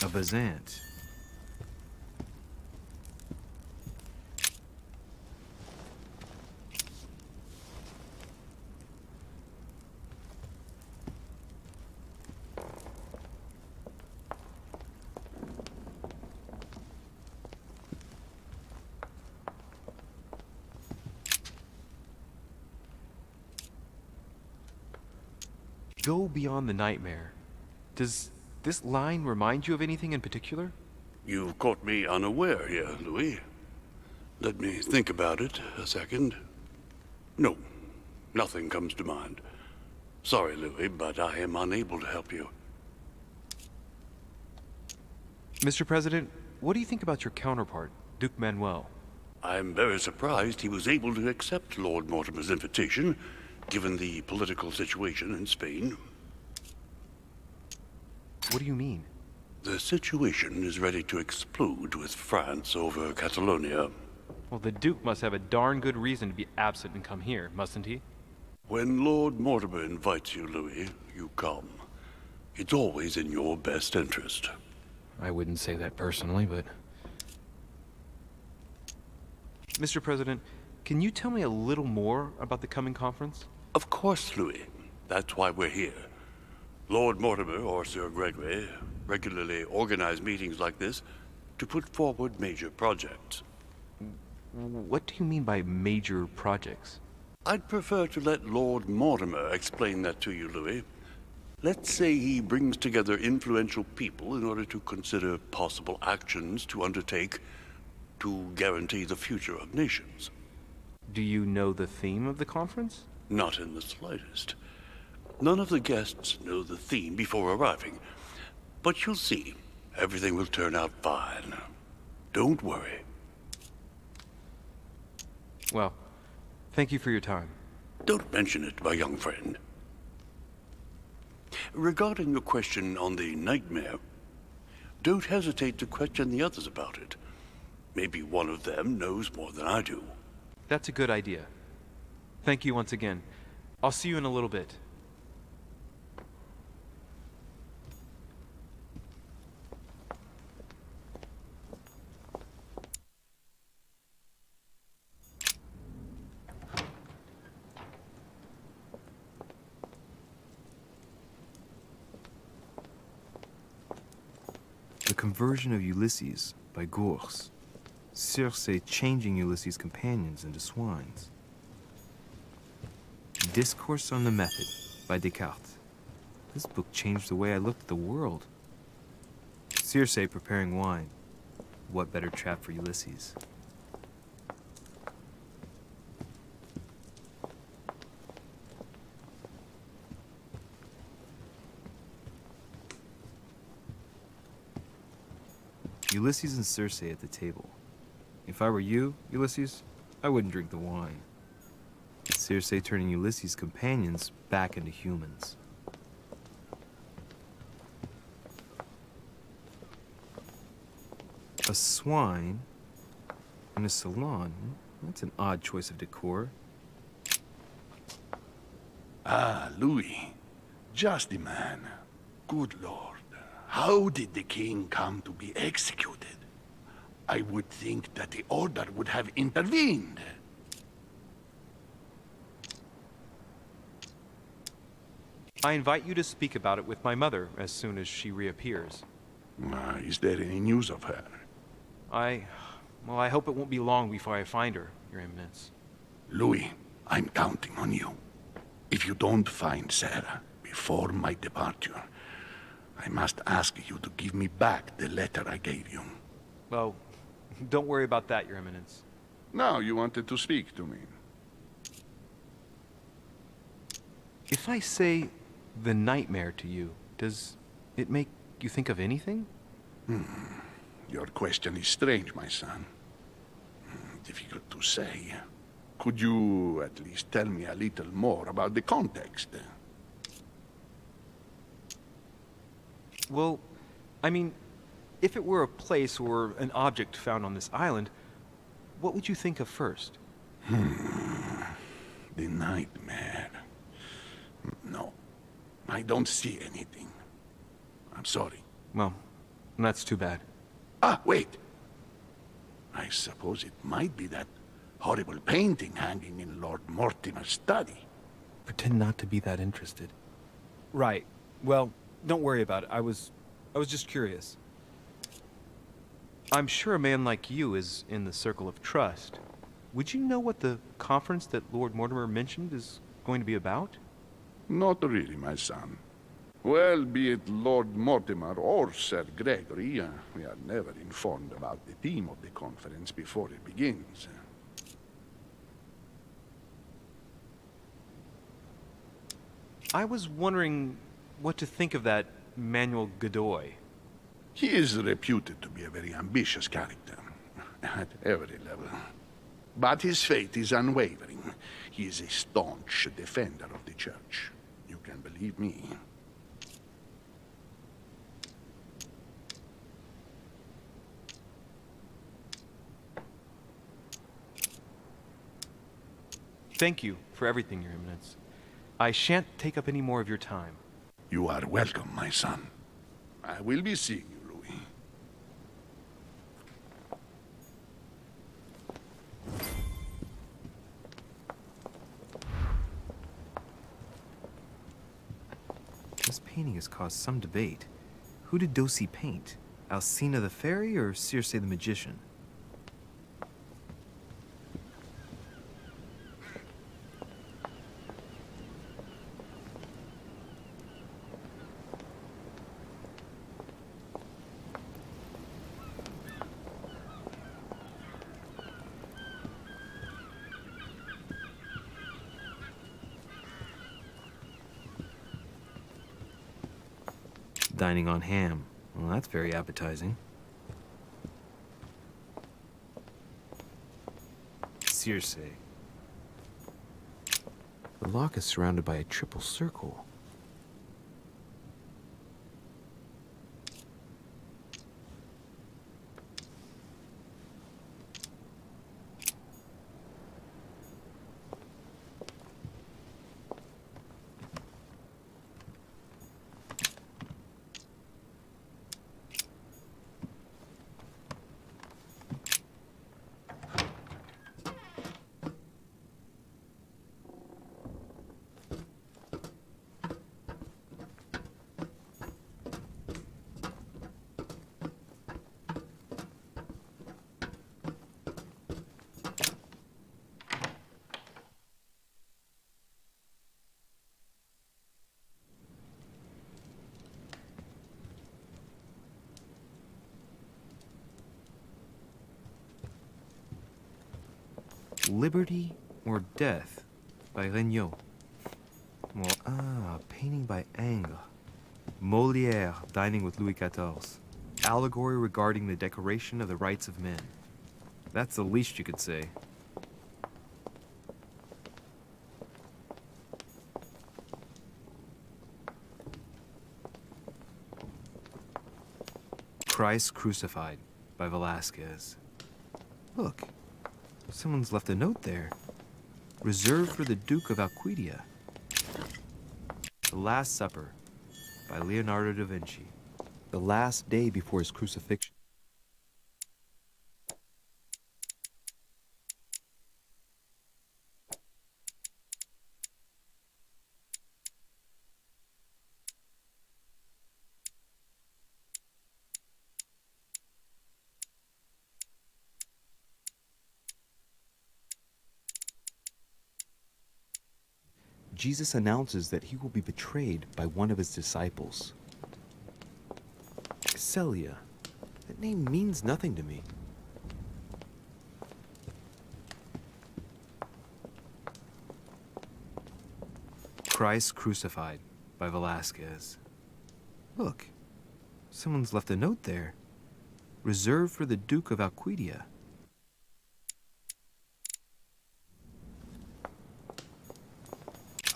A Bazant. Go beyond the nightmare. Does this line remind you of anything in particular? You've caught me unaware here, Louis. Let me think about it a second. No, nothing comes to mind. Sorry, Louis, but I am unable to help you. Mr. President, what do you think about your counterpart, Duke Manuel? I'm very surprised he was able to accept Lord Mortimer's invitation, given the political situation in Spain. What do you mean? The situation is ready to explode with France over Catalonia. Well, the Duke must have a darn good reason to be absent and come here, mustn't he? When Lord Mortimer invites you, Louis, you come. It's always in your best interest. I wouldn't say that personally, but... Mr. President, can you tell me a little more about the coming conference? Of course, Louis. That's why we're here. Lord Mortimer or Sir Gregory regularly organize meetings like this to put forward major projects. What do you mean by major projects? I'd prefer to let Lord Mortimer explain that to you, Louis. Let's say he brings together influential people in order to consider possible actions to undertake to guarantee the future of nations. Do you know the theme of the conference? Not in the slightest. None of the guests know the theme before arriving. But you'll see, everything will turn out fine. Don't worry. Well, thank you for your time. Don't mention it, my young friend. Regarding your question on the nightmare, don't hesitate to question the others about it. Maybe one of them knows more than I do. That's a good idea. Thank you once again. I'll see you in a little bit. The Conversion of Ulysses by Gurs. Circe changing Ulysses' companions into swines. Discourse on the Method by Descartes. This book changed the way I looked at the world. Circe preparing wine. What better trap for Ulysses? Ulysses and Circe at the table. If I were you, Ulysses, I wouldn't drink the wine. Circe turning Ulysses' companions back into humans. A swine in a salon? That's an odd choice of decor. Ah, Louis. Just the man. Good Lord. How did the king come to be executed? I would think that the order would have intervened. I invite you to speak about it with my mother as soon as she reappears. Is there any news of her? Well, I hope it won't be long before I find her, Your Eminence. Louis, I'm counting on you. If you don't find Sarah before my departure, I must ask you to give me back the letter I gave you. Well, don't worry about that, Your Eminence. Now you wanted to speak to me. If I say the nightmare to you, does it make you think of anything? Your question is strange, my son. Difficult to say. Could you at least tell me a little more about the context? Well, I mean, if it were a place or an object found on this island, what would you think of first? The nightmare. No, I don't see anything. I'm sorry. Well, that's too bad. Ah, wait! I suppose it might be that horrible painting hanging in Lord Mortimer's study. Pretend not to be that interested. Right. Well, don't worry about it. I was just curious. I'm sure a man like you is in the circle of trust. Would you know what the conference that Lord Mortimer mentioned is going to be about? Not really, my son. Well, be it Lord Mortimer or Sir Gregory, we are never informed about the theme of the conference before it begins. I was wondering what to think of that Manuel Godoy. He is reputed to be a very ambitious character, at every level. But his faith is unwavering. He is a staunch defender of the church. You can believe me. Thank you for everything, Your Eminence. I shan't take up any more of your time. You are welcome, my son. I will be seeing you, Louis. This painting has caused some debate. Who did Dosi paint? Alcina the fairy or Circe the magician? Dining on ham. Well, that's very appetizing. Circe. The lock is surrounded by a triple circle. Liberty or Death by Regnault. Well, painting by Ingres. Molière dining with Louis XIV. Allegory regarding the Declaration of the Rights of Men. That's the least you could say. Christ Crucified by Velázquez. Look. Someone's left a note there. Reserved for the Duke of Alcudia. The Last Supper by Leonardo da Vinci. The last day before his crucifixion. Jesus announces that he will be betrayed by one of his disciples. Celia. That name means nothing to me. Christ Crucified by Velázquez. Look, someone's left a note there. Reserved for the Duke of Alcudia.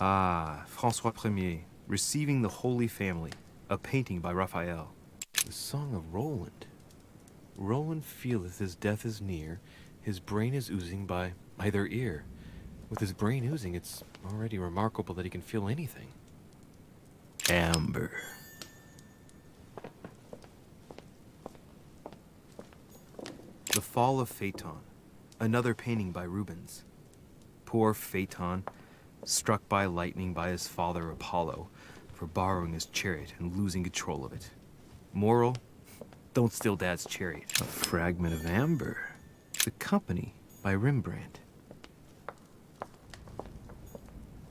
Ah, François Ier, Receiving the Holy Family, a painting by Raphael. The Song of Roland. Roland feeleth his death is near, his brain is oozing by either ear. With his brain oozing, it's already remarkable that he can feel anything. Amber. The Fall of Phaeton, another painting by Rubens. Poor Phaeton, struck by lightning by his father Apollo for borrowing his chariot and losing control of it. Moral, don't steal Dad's chariot. A fragment of amber. The Company by Rembrandt.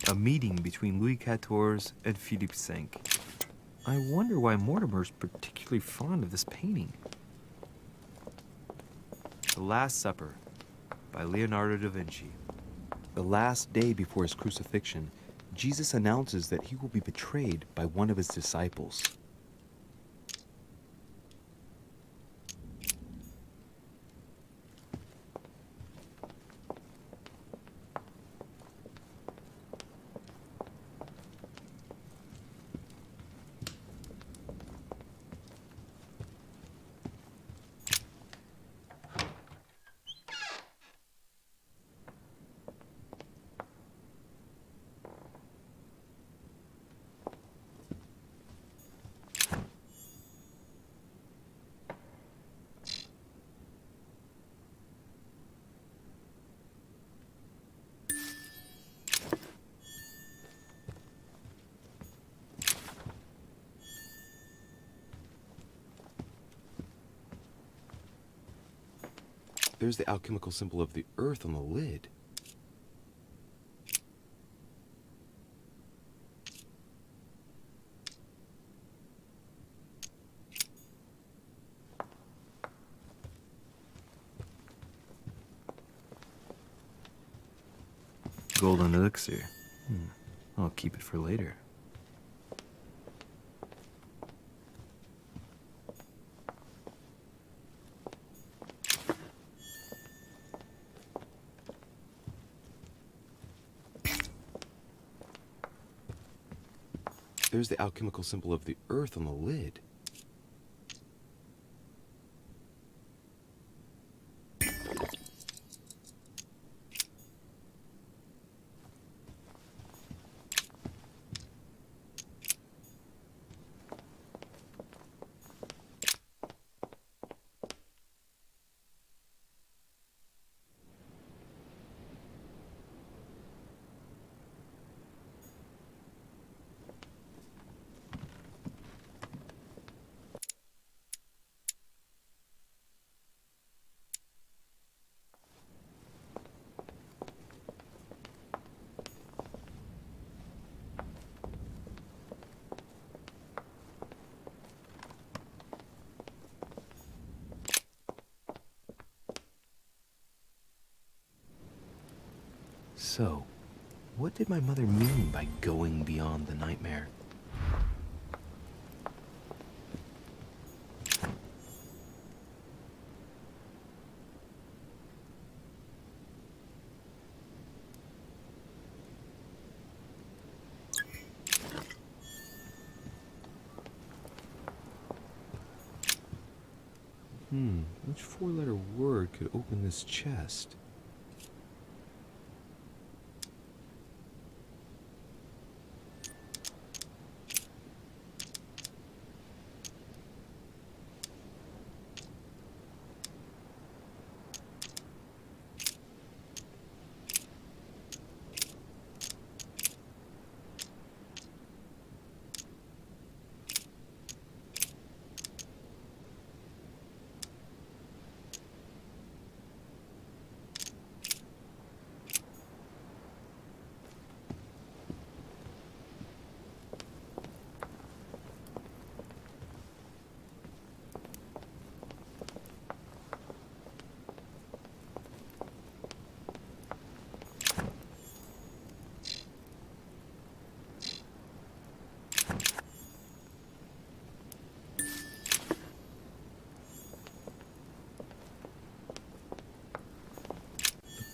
A meeting between Louis XIV and Philippe V. I wonder why Mortimer's particularly fond of this painting. The Last Supper by Leonardo da Vinci. The last day before his crucifixion, Jesus announces that he will be betrayed by one of his disciples. There's the alchemical symbol of the earth on the lid. Golden elixir. I'll keep it for later. There's the alchemical symbol of the earth on the lid. So, what did my mother mean by going beyond the nightmare? Which four-letter word could open this chest?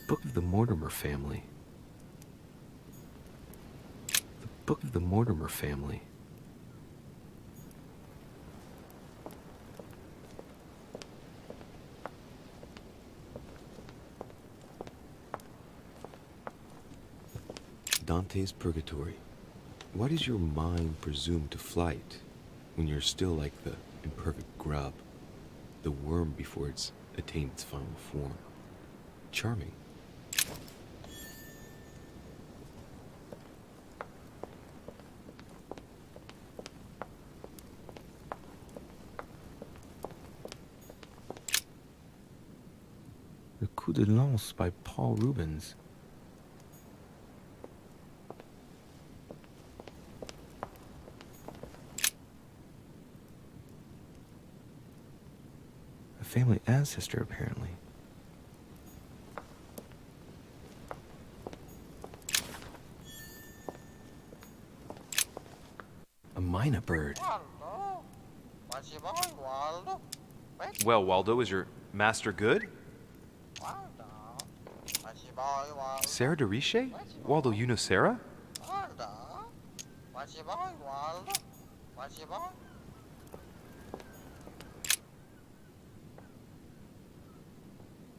Book of the Mortimer family. The Book of the Mortimer family. Dante's Purgatory. Why does your mind presume to flight when you're still like the imperfect grub, the worm before it's attained its final form? Charming. Le Coup de Lance by Paul Rubens. A family ancestor, apparently. A mynah bird. Well, Waldo, is your master good? Sarah de Riche? Waldo, you know Sarah?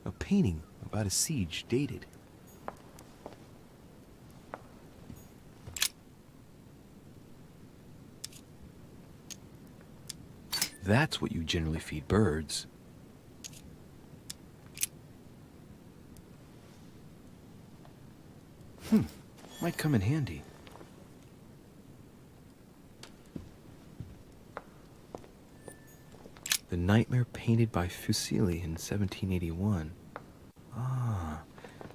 A painting about a siege dated. That's what you generally feed birds. Might come in handy. The Nightmare painted by Fuseli in 1781.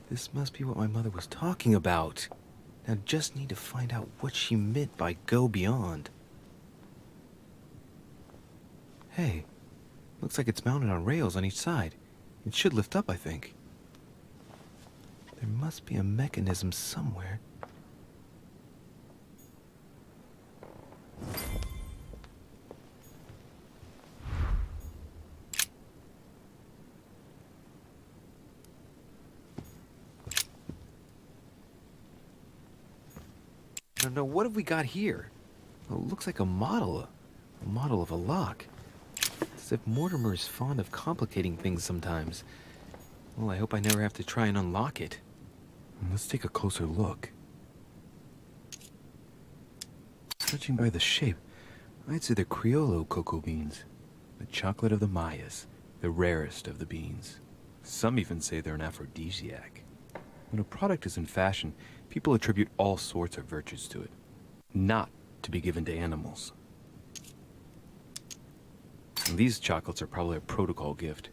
This must be what my mother was talking about. Now just need to find out what she meant by go beyond. Hey, looks like it's mounted on rails on each side. It should lift up, I think. There must be a mechanism somewhere. No, what have we got here? Well, it looks like a model of a lock. As if Mortimer is fond of complicating things sometimes. Well, I hope I never have to try and unlock it. Let's take a closer look. Judging by the shape, I'd say they're Criollo cocoa beans. The chocolate of the Mayas, the rarest of the beans. Some even say they're an aphrodisiac. When a product is in fashion, people attribute all sorts of virtues to it, not to be given to animals. And these chocolates are probably a protocol gift.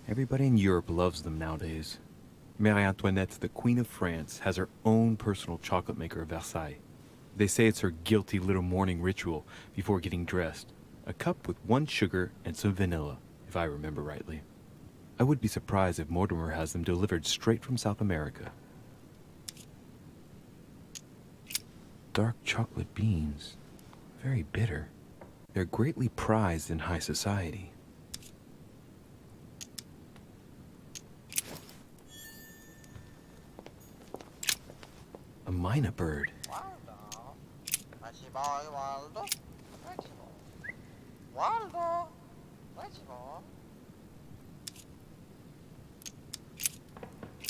Everybody in Europe loves them nowadays. Marie Antoinette, the Queen of France, has her own personal chocolate maker at Versailles. They say it's her guilty little morning ritual before getting dressed. A cup with 1 sugar and some vanilla, if I remember rightly. I would be surprised if Mortimer has them delivered straight from South America. Dark chocolate beans. Very bitter. They're greatly prized in high society. A mynah bird.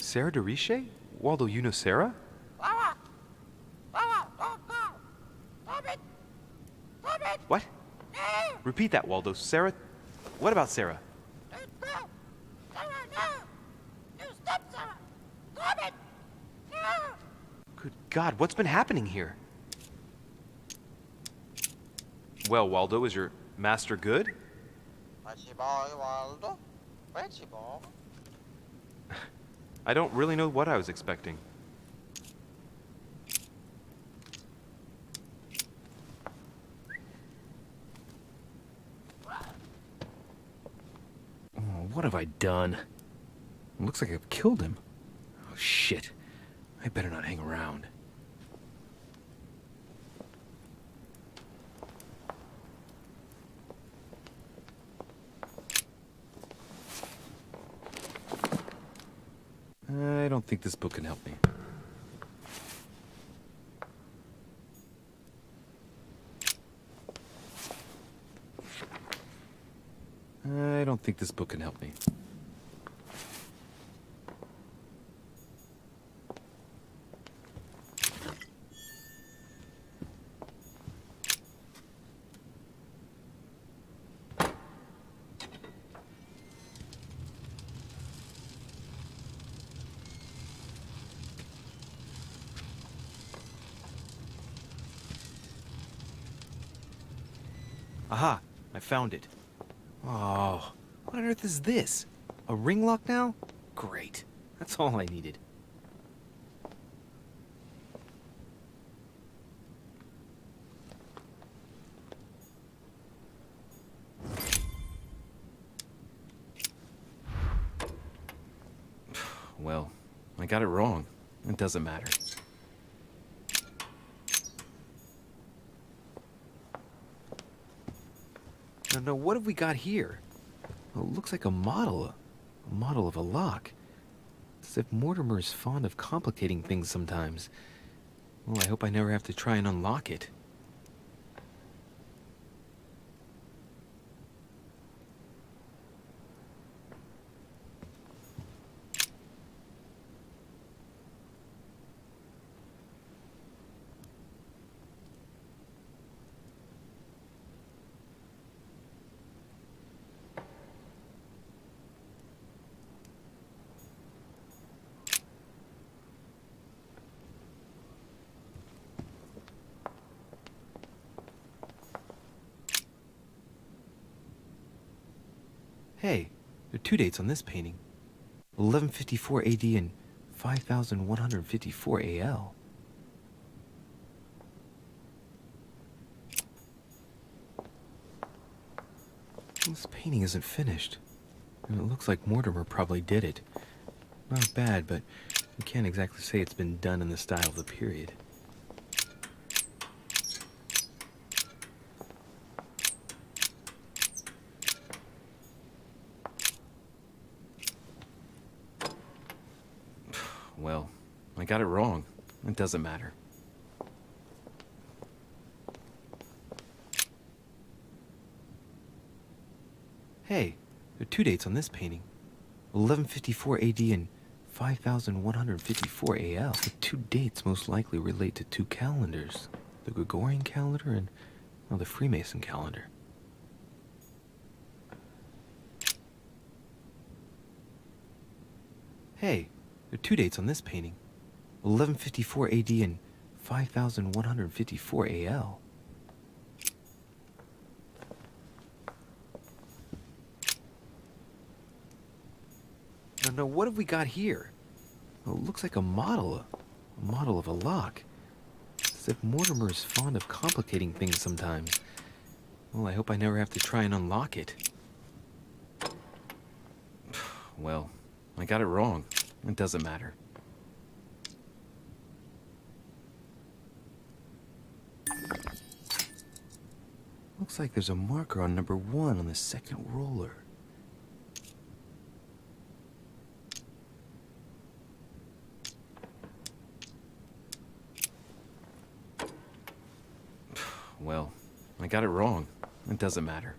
Sarah de Riche? Waldo, you know Sarah? What? Repeat that, Waldo. Sarah? What about Sarah? Good God, what's been happening here? Well, Waldo, is your master good? I don't really know what I was expecting. What have I done? It looks like I've killed him. Oh, shit. I better not hang around. I don't think this book can help me. I don't think this book can help me. Aha! I found it. Oh, what on earth is this? A ring lock now? Great. That's all I needed. Well, I got it wrong. It doesn't matter. No, what have we got here? Well, it looks like a model of a lock. As if Mortimer is fond of complicating things sometimes. Well, I hope I never have to try and unlock it. Hey, there are 2 dates on this painting. 1154 AD and 5154 AL. This painting isn't finished, and it looks like Mortimer probably did it. Not bad, but you can't exactly say it's been done in the style of the period. Well, I got it wrong. It doesn't matter. Hey, there are two dates on this painting. 1154 AD and 5154 AL. The two dates most likely relate to two calendars. The Gregorian calendar and, well, the Freemason calendar. Hey, there are two dates on this painting. 1154 AD and 5154 AL. Now, what have we got here? Well, it looks like a model of a lock. It's as if Mortimer is fond of complicating things sometimes. Well, I hope I never have to try and unlock it. Well, I got it wrong. It doesn't matter. Looks like there's a marker on number 1 on the second roller. Well, I got it wrong. It doesn't matter.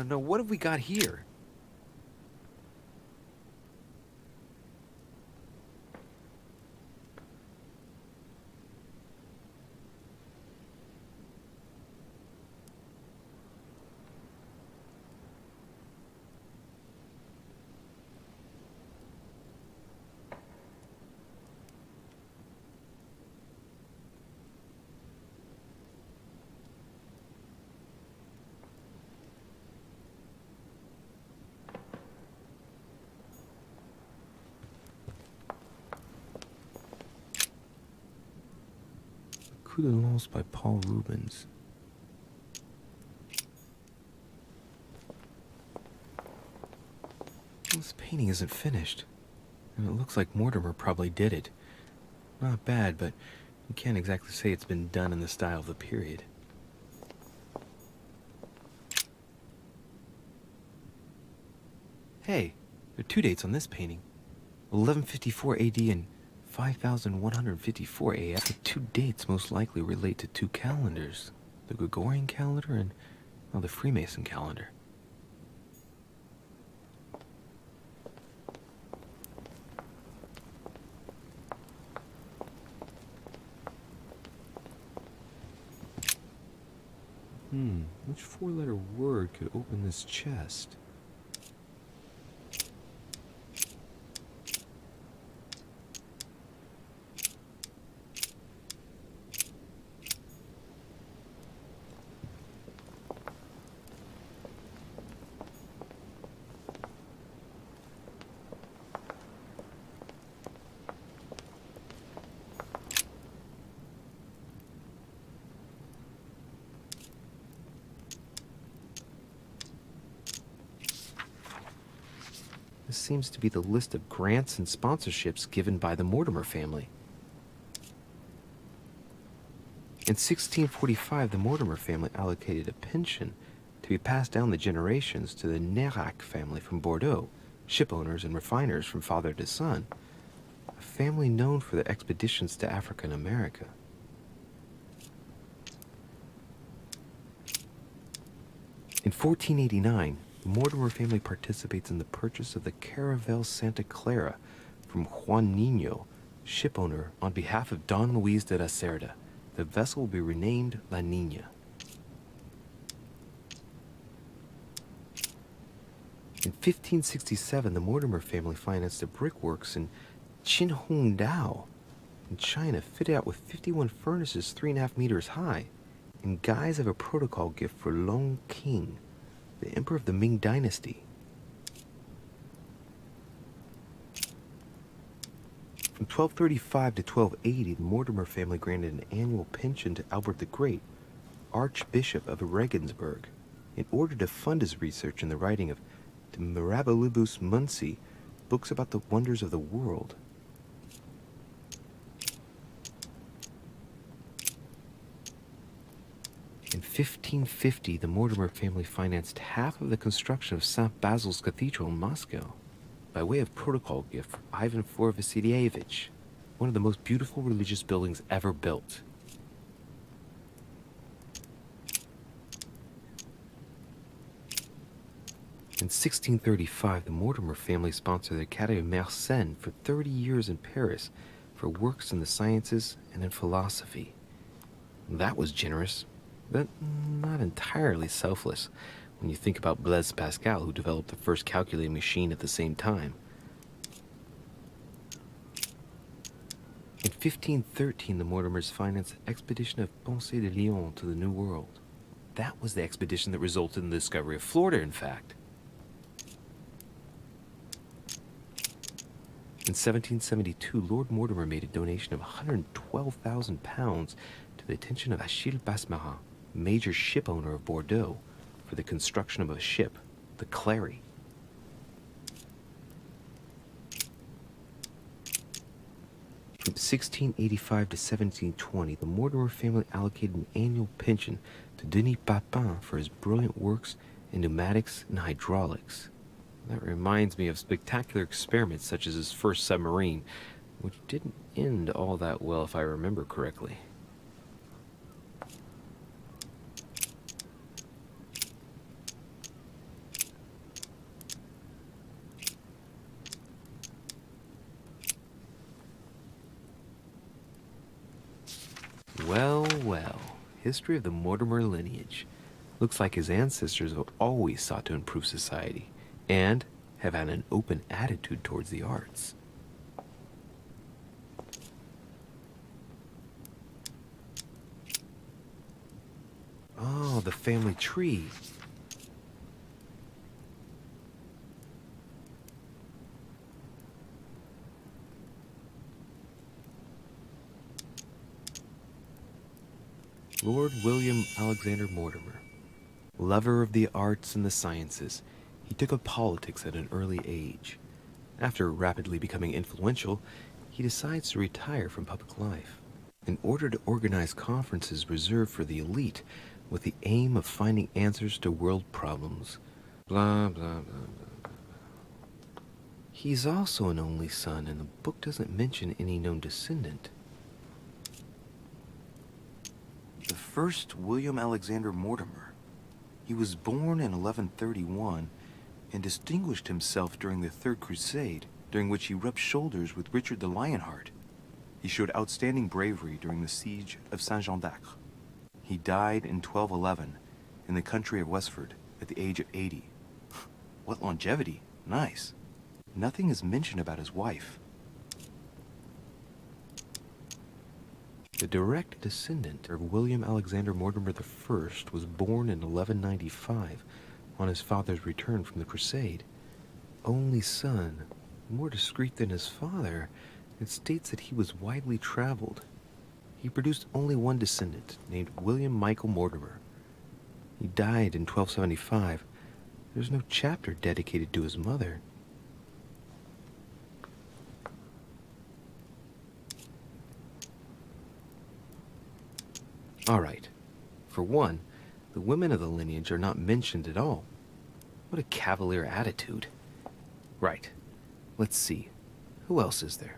No, what have we got here? Coup de Lance by Paul Rubens. This painting isn't finished, and it looks like Mortimer probably did it. Not bad, but you can't exactly say it's been done in the style of the period. Hey, there are two dates on this painting. 1154 AD and 5154 AL. The two dates most likely relate to two calendars. The Gregorian calendar and, well, the Freemason calendar. Which four-letter word could open this chest? This seems to be the list of grants and sponsorships given by the Mortimer family. In 1645, the Mortimer family allocated a pension to be passed down the generations to the Nérac family from Bordeaux, shipowners and refiners from father to son, a family known for their expeditions to Africa and America. In 1489, the Mortimer family participates in the purchase of the Caravel Santa Clara from Juan Niño, shipowner on behalf of Don Luis de la Cerda, The vessel will be renamed La Niña. In 1567, the Mortimer family financed a brickworks in Qinhongdao in China, fitted out with 51 furnaces 3.5 meters high, in guise of a protocol gift for Long King, the emperor of the Ming Dynasty. From 1235 to 1280, the Mortimer family granted an annual pension to Albert the Great, Archbishop of Regensburg, in order to fund his research in the writing of De Mirabilibus Munci, books about the wonders of the world. In 1550, the Mortimer family financed half of the construction of St. Basil's Cathedral in Moscow, by way of protocol gift for Ivan IV Vasilievich, one of the most beautiful religious buildings ever built. In 1635, the Mortimer family sponsored the Academy of Mersenne for 30 years in Paris for works in the sciences and in philosophy. That was generous, but not entirely selfless when you think about Blaise Pascal, who developed the first calculating machine at the same time. In 1513, the Mortimers financed the expedition of Ponce de Leon to the New World. That was the expedition that resulted in the discovery of Florida, in fact. In 1772, Lord Mortimer made a donation of £112,000 to the attention of Achille Basmarin, major ship owner of Bordeaux, for the construction of a ship, the Clary. From 1685 to 1720, the Mortimer family allocated an annual pension to Denis Papin for his brilliant works in pneumatics and hydraulics. That reminds me of spectacular experiments such as his first submarine, which didn't end all that well if I remember correctly. Well, well, history of the Mortimer lineage. Looks like his ancestors have always sought to improve society, and have had an open attitude towards the arts. Oh, the family tree. Lord William Alexander Mortimer, lover of the arts and the sciences, he took up politics at an early age. After rapidly becoming influential, he decides to retire from public life in order to organize conferences reserved for the elite with the aim of finding answers to world problems. Blah, blah, blah, blah, blah. He's also an only son, and the book doesn't mention any known descendant. The first William Alexander Mortimer. He was born in 1131 and distinguished himself during the Third Crusade, during which he rubbed shoulders with Richard the Lionheart. He showed outstanding bravery during the siege of Saint-Jean d'Acre. He died in 1211 in the country of Westford at the age of 80. What longevity! Nice. Nothing is mentioned about his wife. The direct descendant of William Alexander Mortimer I was born in 1195 on his father's return from the crusade. Only son, more discreet than his father, it states that he was widely traveled. He produced only one descendant, named William Michael Mortimer. He died in 1275. There's no chapter dedicated to his mother. All right. For one, the women of the lineage are not mentioned at all. What a cavalier attitude. Right. Let's see. Who else is there?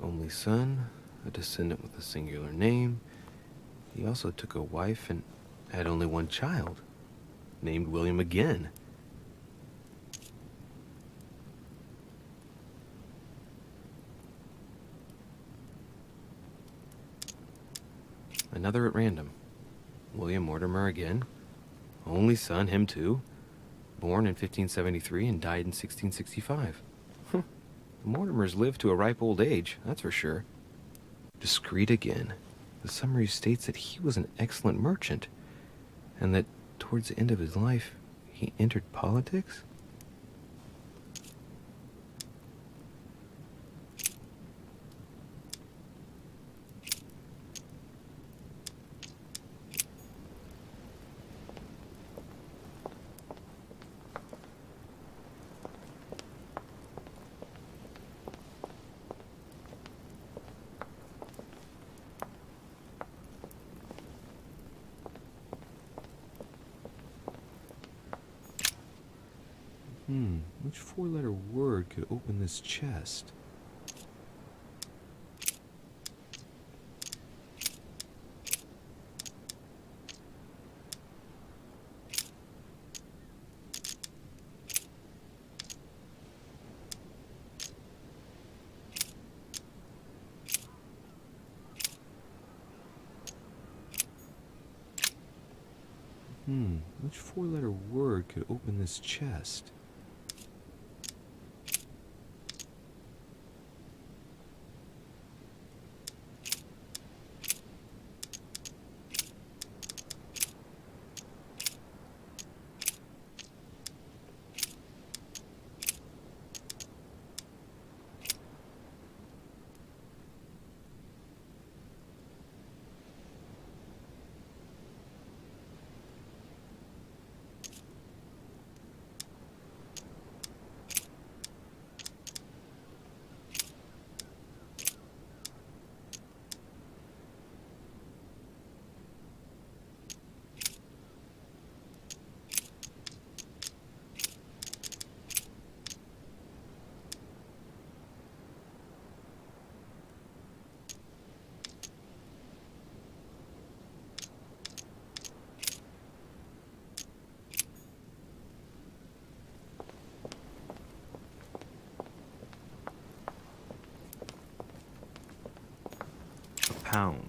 Only son, a descendant with a singular name. He also took a wife and had only one child, named William again. another at random. William Mortimer again. Only son, him too. Born in 1573 and died in 1665. The Mortimers lived to a ripe old age, that's for sure. Discreet again. The summary states that he was an excellent merchant, and that towards the end of his life, he entered politics? Which four-letter word could open this chest? Which four-letter word could open this chest? Pound.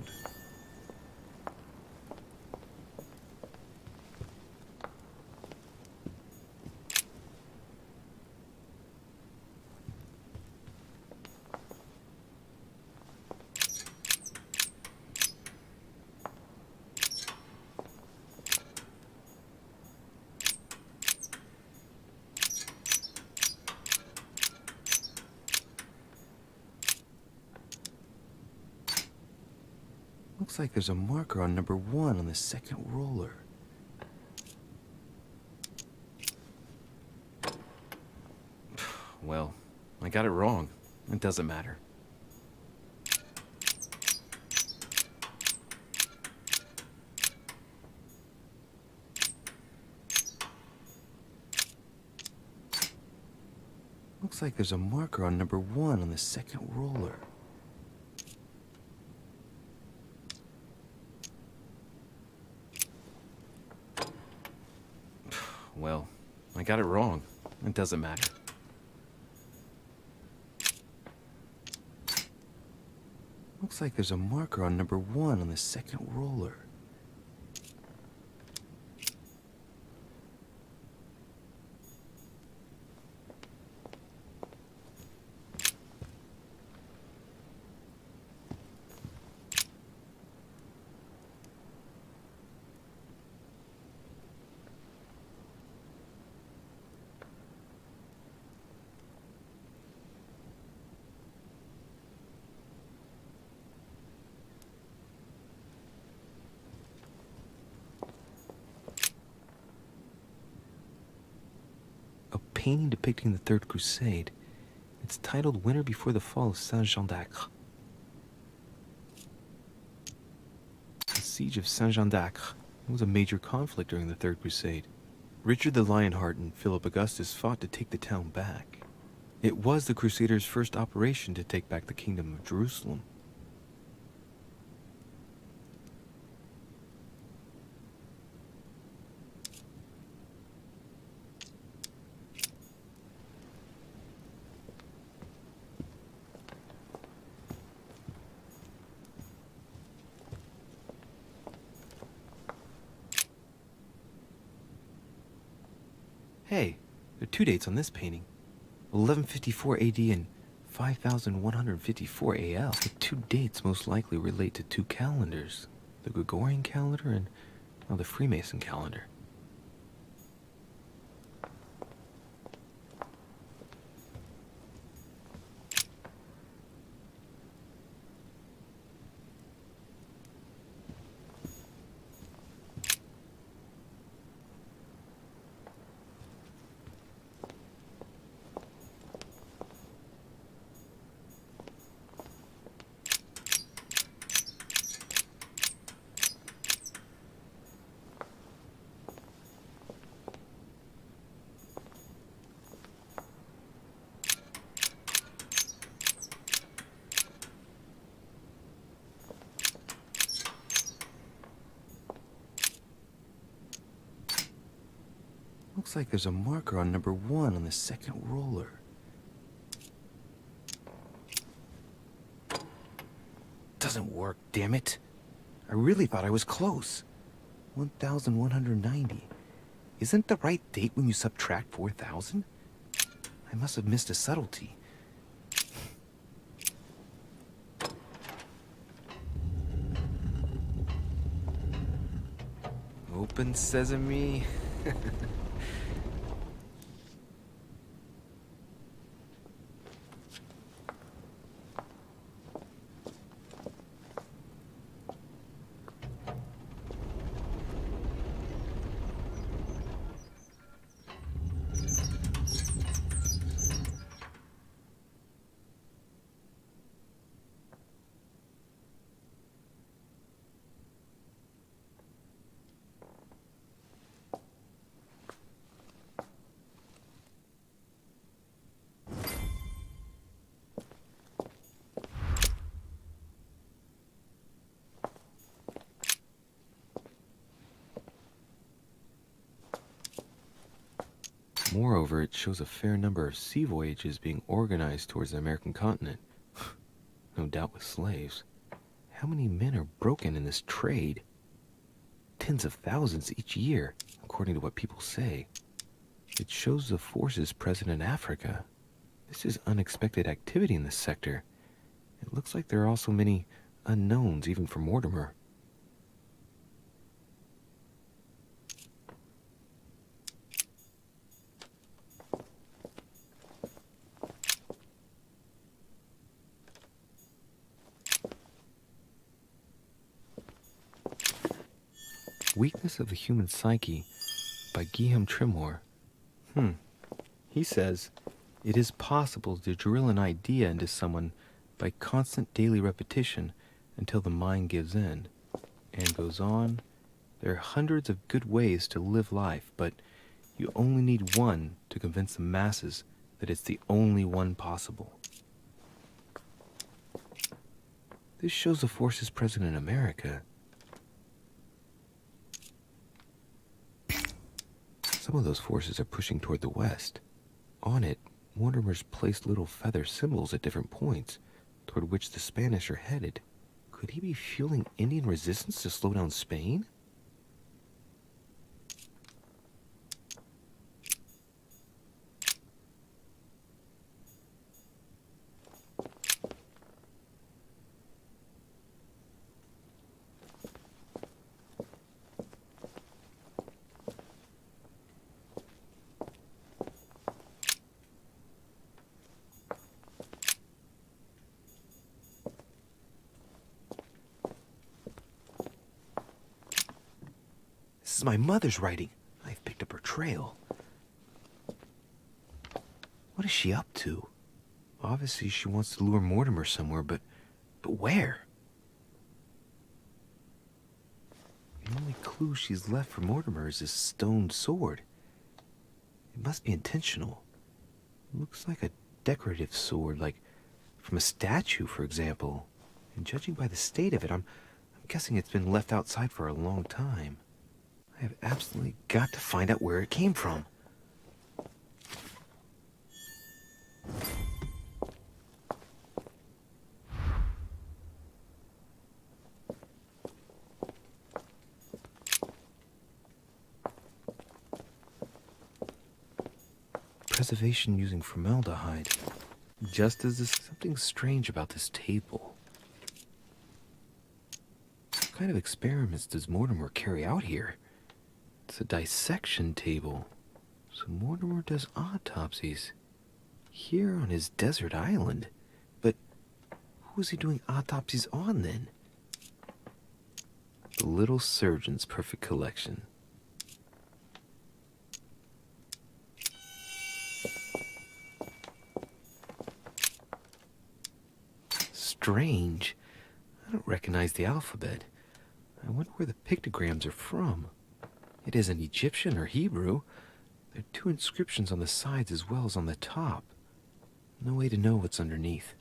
Looks like there's a marker on number 1 on the second roller. Well, I got it wrong. It doesn't matter. Looks like there's a marker on number 1 on the second roller. Well, I got it wrong. It doesn't matter. Looks like there's a marker on number 1 on the second roller. Painting depicting the Third Crusade. It's titled Winter Before the Fall of Saint-Jean d'Acre. The Siege of Saint-Jean d'Acre was a major conflict during the Third Crusade. Richard the Lionheart and Philip Augustus fought to take the town back. It was the Crusaders' first operation to take back the Kingdom of Jerusalem. Hey, there are 2 dates on this painting. 1154 AD and 5154 AL. The 2 dates most likely relate to 2 calendars. The Gregorian calendar and, well, the Freemason calendar. Looks like there's a marker on number 1 on the second roller. Doesn't work, damn it. I really thought I was close. 1190. Isn't the right date when you subtract 4,000? I must have missed a subtlety. Open sesame. Moreover, it shows a fair number of sea voyages being organized towards the American continent. No doubt with slaves. How many men are broken in this trade? Tens of thousands each year, according to what people say. It shows the forces present in Africa. This is unexpected activity in this sector. It looks like there are also many unknowns, even for Mortimer. Weakness of the Human Psyche by Guillaume Trimore. He says, it is possible to drill an idea into someone by constant daily repetition until the mind gives in. And goes on, there are hundreds of good ways to live life, but you only need one to convince the masses that it's the only one possible. This shows the forces present in America. Some of those forces are pushing toward the west. On it, Mortimer's placed little feather symbols at different points, toward which the Spanish are headed. Could he be fueling Indian resistance to slow down Spain? This is my mother's writing. I've picked up her trail. What is she up to? Obviously, she wants to lure Mortimer somewhere, but where? The only clue she's left for Mortimer is this stone sword. It must be intentional. It looks like a decorative sword, like from a statue, for example. And judging by the state of it, I'm guessing it's been left outside for a long time. I have absolutely got to find out where it came from. Preservation using formaldehyde. Just as this... Something strange about this table. What kind of experiments does Mortimer carry out here? It's a dissection table. So Mortimer does autopsies. Here on his desert island. But who is he doing autopsies on then? The little surgeon's perfect collection. Strange. I don't recognize the alphabet. I wonder where the pictograms are from. It isn't Egyptian or Hebrew. There are two inscriptions on the sides as well as on the top. No way to know what's underneath.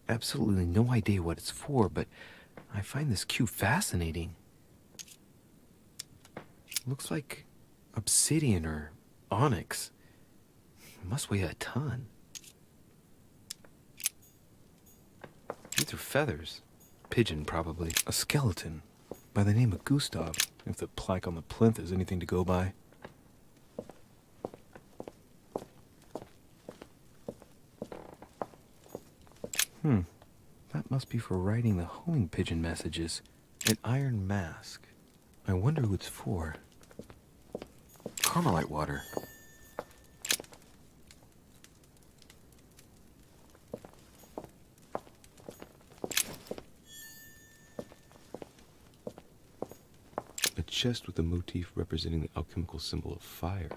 Absolutely no idea what it's for, but I find this cube fascinating. Looks like obsidian or onyx. It must weigh a ton. These are feathers. Pigeon, probably. A skeleton. By the name of Gustav, if the plaque on the plinth is anything to go by. That must be for writing the homing pigeon messages. An iron mask. I wonder who it's for. Carmelite water. A chest with a motif representing the alchemical symbol of fire.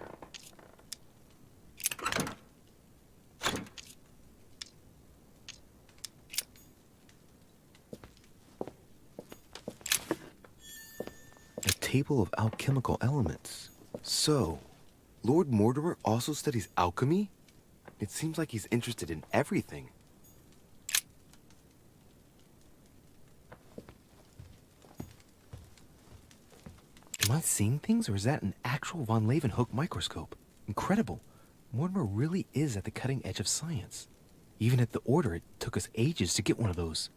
A table of alchemical elements. So, Lord Mortimer also studies alchemy? It seems like he's interested in everything. Am I seeing things, or is that an actual von Leeuwenhoek microscope? Incredible. Mortimer really is at the cutting edge of science. Even at the Order, it took us ages to get one of those.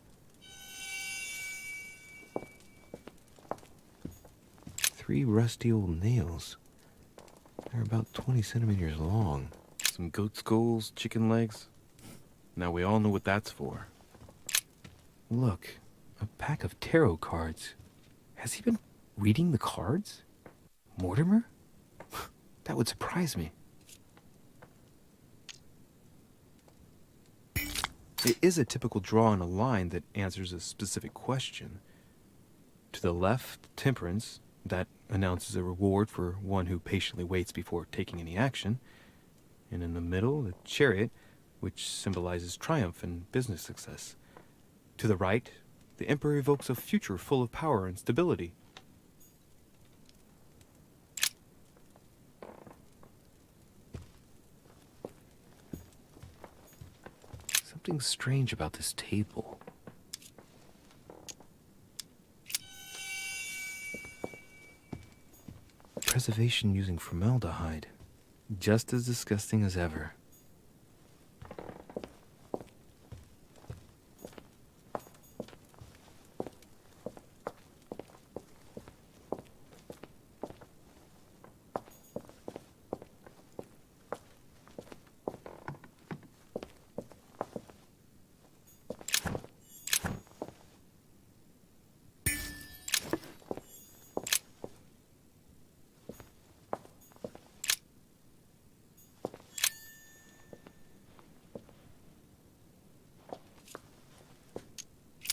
3 rusty old nails. They're about 20 centimeters long. Some goat skulls, chicken legs. Now we all know what that's for. Look, a pack of tarot cards. Has he been reading the cards? Mortimer? That would surprise me. It is a typical draw on a line that answers a specific question. To the left, temperance. That announces a reward for one who patiently waits before taking any action. And in the middle, the chariot, which symbolizes triumph and business success. To the right, the emperor evokes a future full of power and stability. Something strange about this table. Preservation using formaldehyde. Just as disgusting as ever.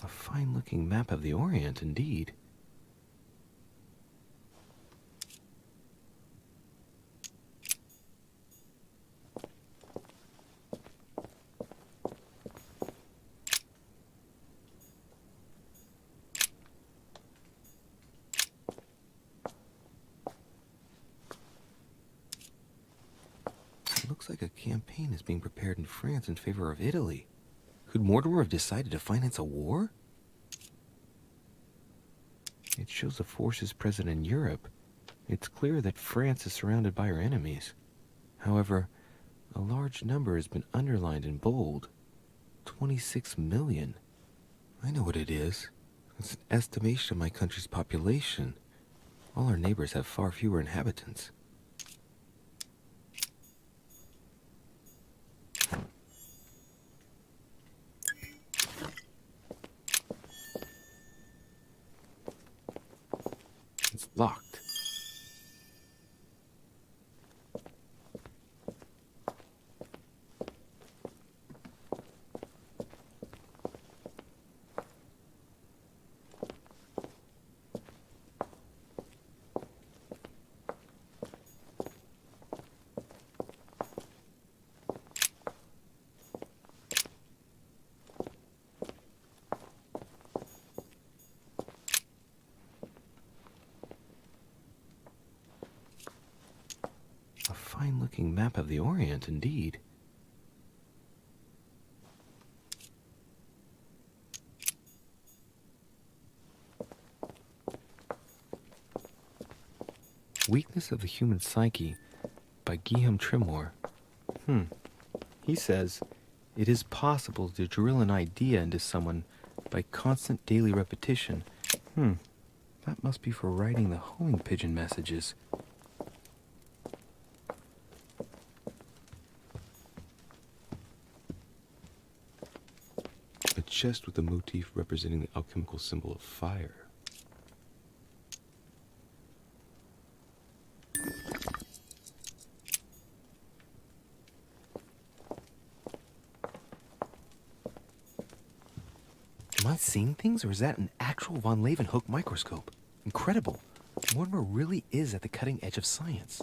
Fine-looking map of the Orient, indeed. It looks like a campaign is being prepared in France in favor of Italy. Could Mortimer have decided to finance a war? It shows the forces present in Europe. It's clear that France is surrounded by her enemies. However, a large number has been underlined in bold. 26 million. I know what it is. It's an estimation of my country's population. All our neighbors have far fewer inhabitants. locked. A fine-looking map of the Orient, indeed. Weakness of the Human Psyche by Guillaume Trimore. He says, it is possible to drill an idea into someone by constant daily repetition. That must be for writing the homing pigeon messages. A chest with a motif representing the alchemical symbol of fire. Am I seeing things, or is that an actual von Leeuwenhoek microscope? Incredible. Mortimer really is at the cutting edge of science.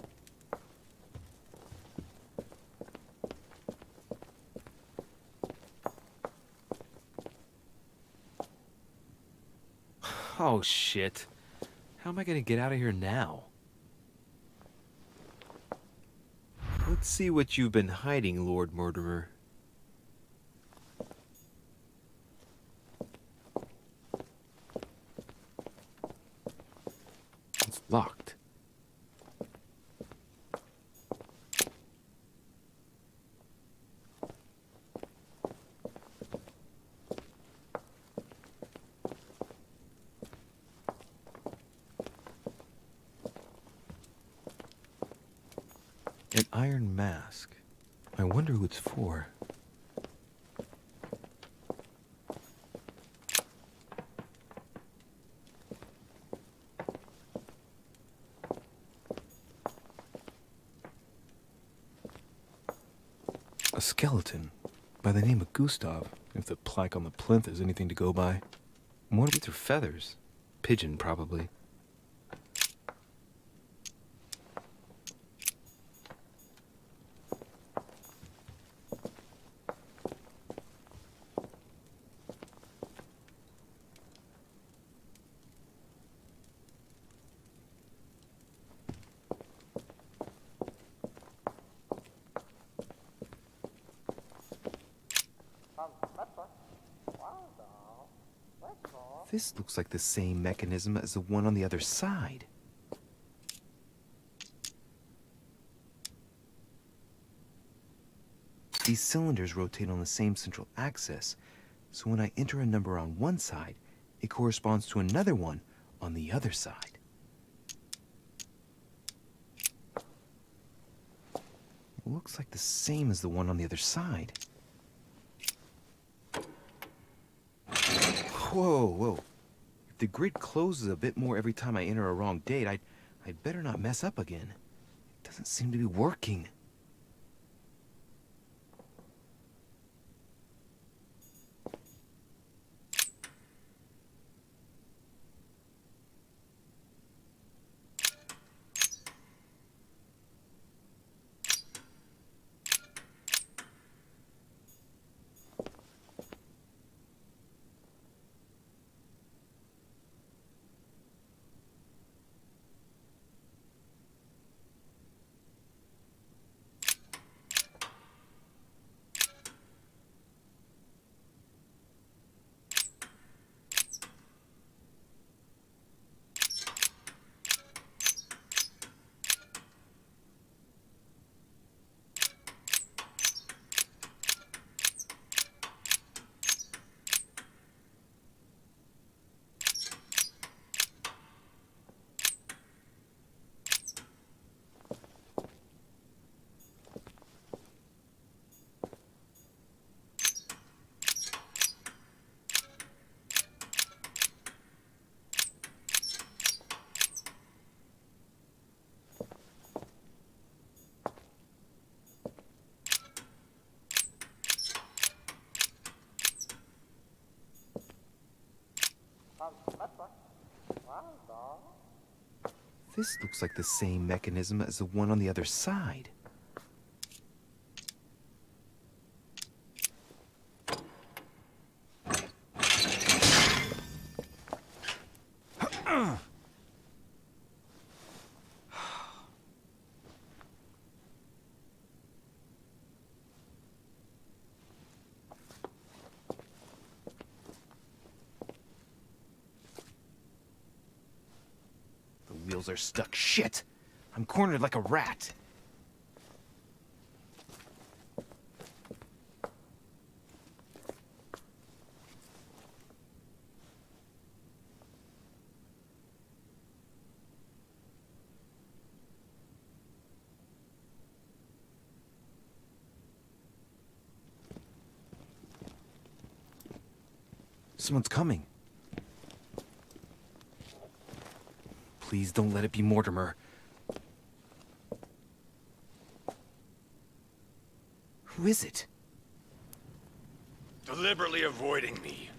Oh, shit. How am I gonna get out of here now? Let's see what you've been hiding, Lord Mortimer. It's locked. An iron mask. I wonder who it's for. A skeleton by the name of Gustav, if the plaque on the plinth is anything to go by. What with her feathers? Pigeon, probably. This looks like the same mechanism as the one on the other side. These cylinders rotate on the same central axis, so when I enter a number on one side, it corresponds to another one on the other side. It looks like the same as the one on the other side. Whoa, whoa. If the grid closes a bit more every time I enter a wrong date, I'd better not mess up again. It doesn't seem to be working. This looks like the same mechanism as the one on the other side. The wheels are stuck. Shit! I'm cornered like a rat. Someone's coming. Please don't let it be Mortimer. Who is it? Deliberately avoiding me.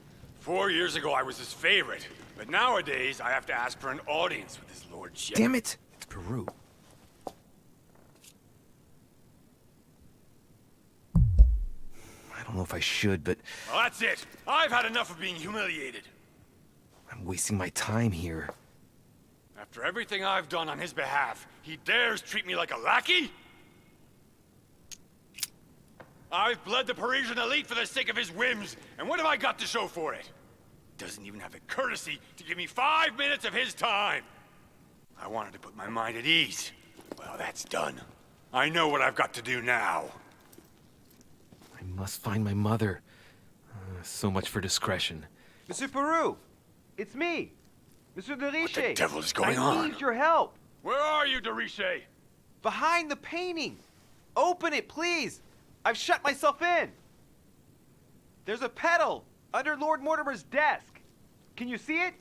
4 years ago I was his favorite, but nowadays I have to ask for an audience with his lordship. Damn it! It's Peru. I don't know if I should, but Well, that's it. I've had enough of being humiliated. I'm wasting my time here. After everything I've done on his behalf, he dares treat me like a lackey? I've bled the Parisian elite for the sake of his whims, and what have I got to show for it? Doesn't even have the courtesy to give me 5 minutes of his time. I wanted to put my mind at ease. Well, that's done. I know what I've got to do now. I must find my mother. So much for discretion. Monsieur Peru! It's me! Monsieur de Riche! What the devil is going I on? need your help! Where are you, de Riche? Behind the painting! Open it, please! I've shut myself in! There's a pedal under Lord Mortimer's desk. Can you see it?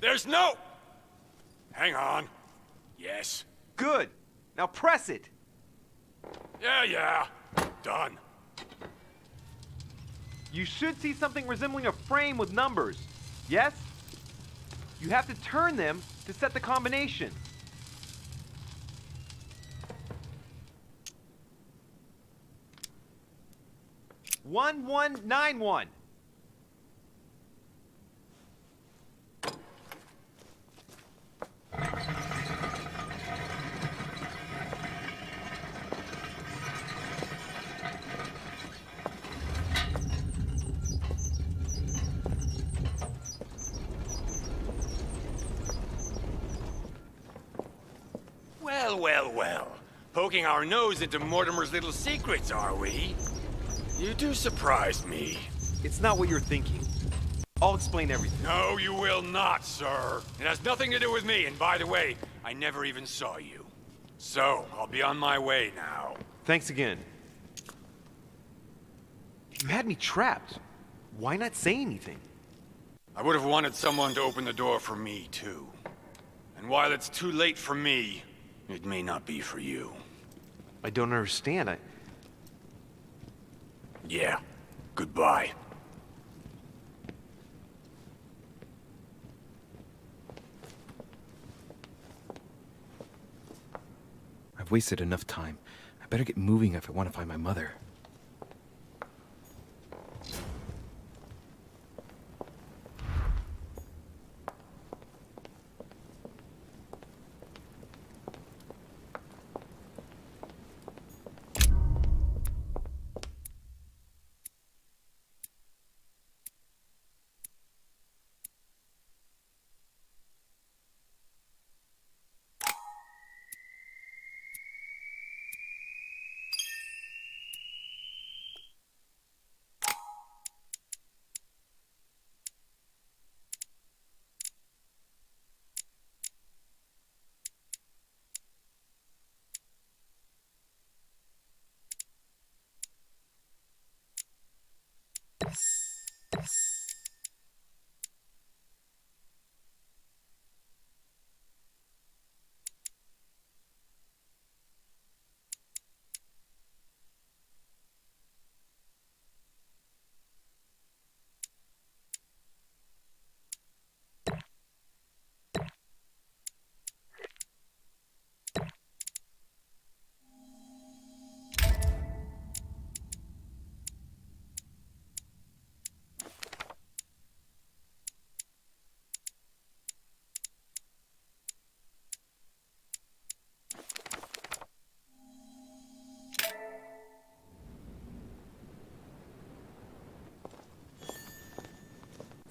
There's no... Hang on. Yes. Good. Now press it. Yeah. Done. You should see something resembling a frame with numbers. Yes? You have to turn them to set the combination. One, 191. Well. Poking our nose into Mortimer's little secrets, are we? You do surprise me. It's not what you're thinking. I'll explain everything. No, you will not, sir. It has nothing to do with me, and by the way, I never even saw you. So, I'll be on my way now. Thanks again. You had me trapped. Why not say anything? I would have wanted someone to open the door for me, too. And while it's too late for me, it may not be for you. I don't understand. Yeah. Goodbye. I've wasted enough time. I better get moving if I want to find my mother.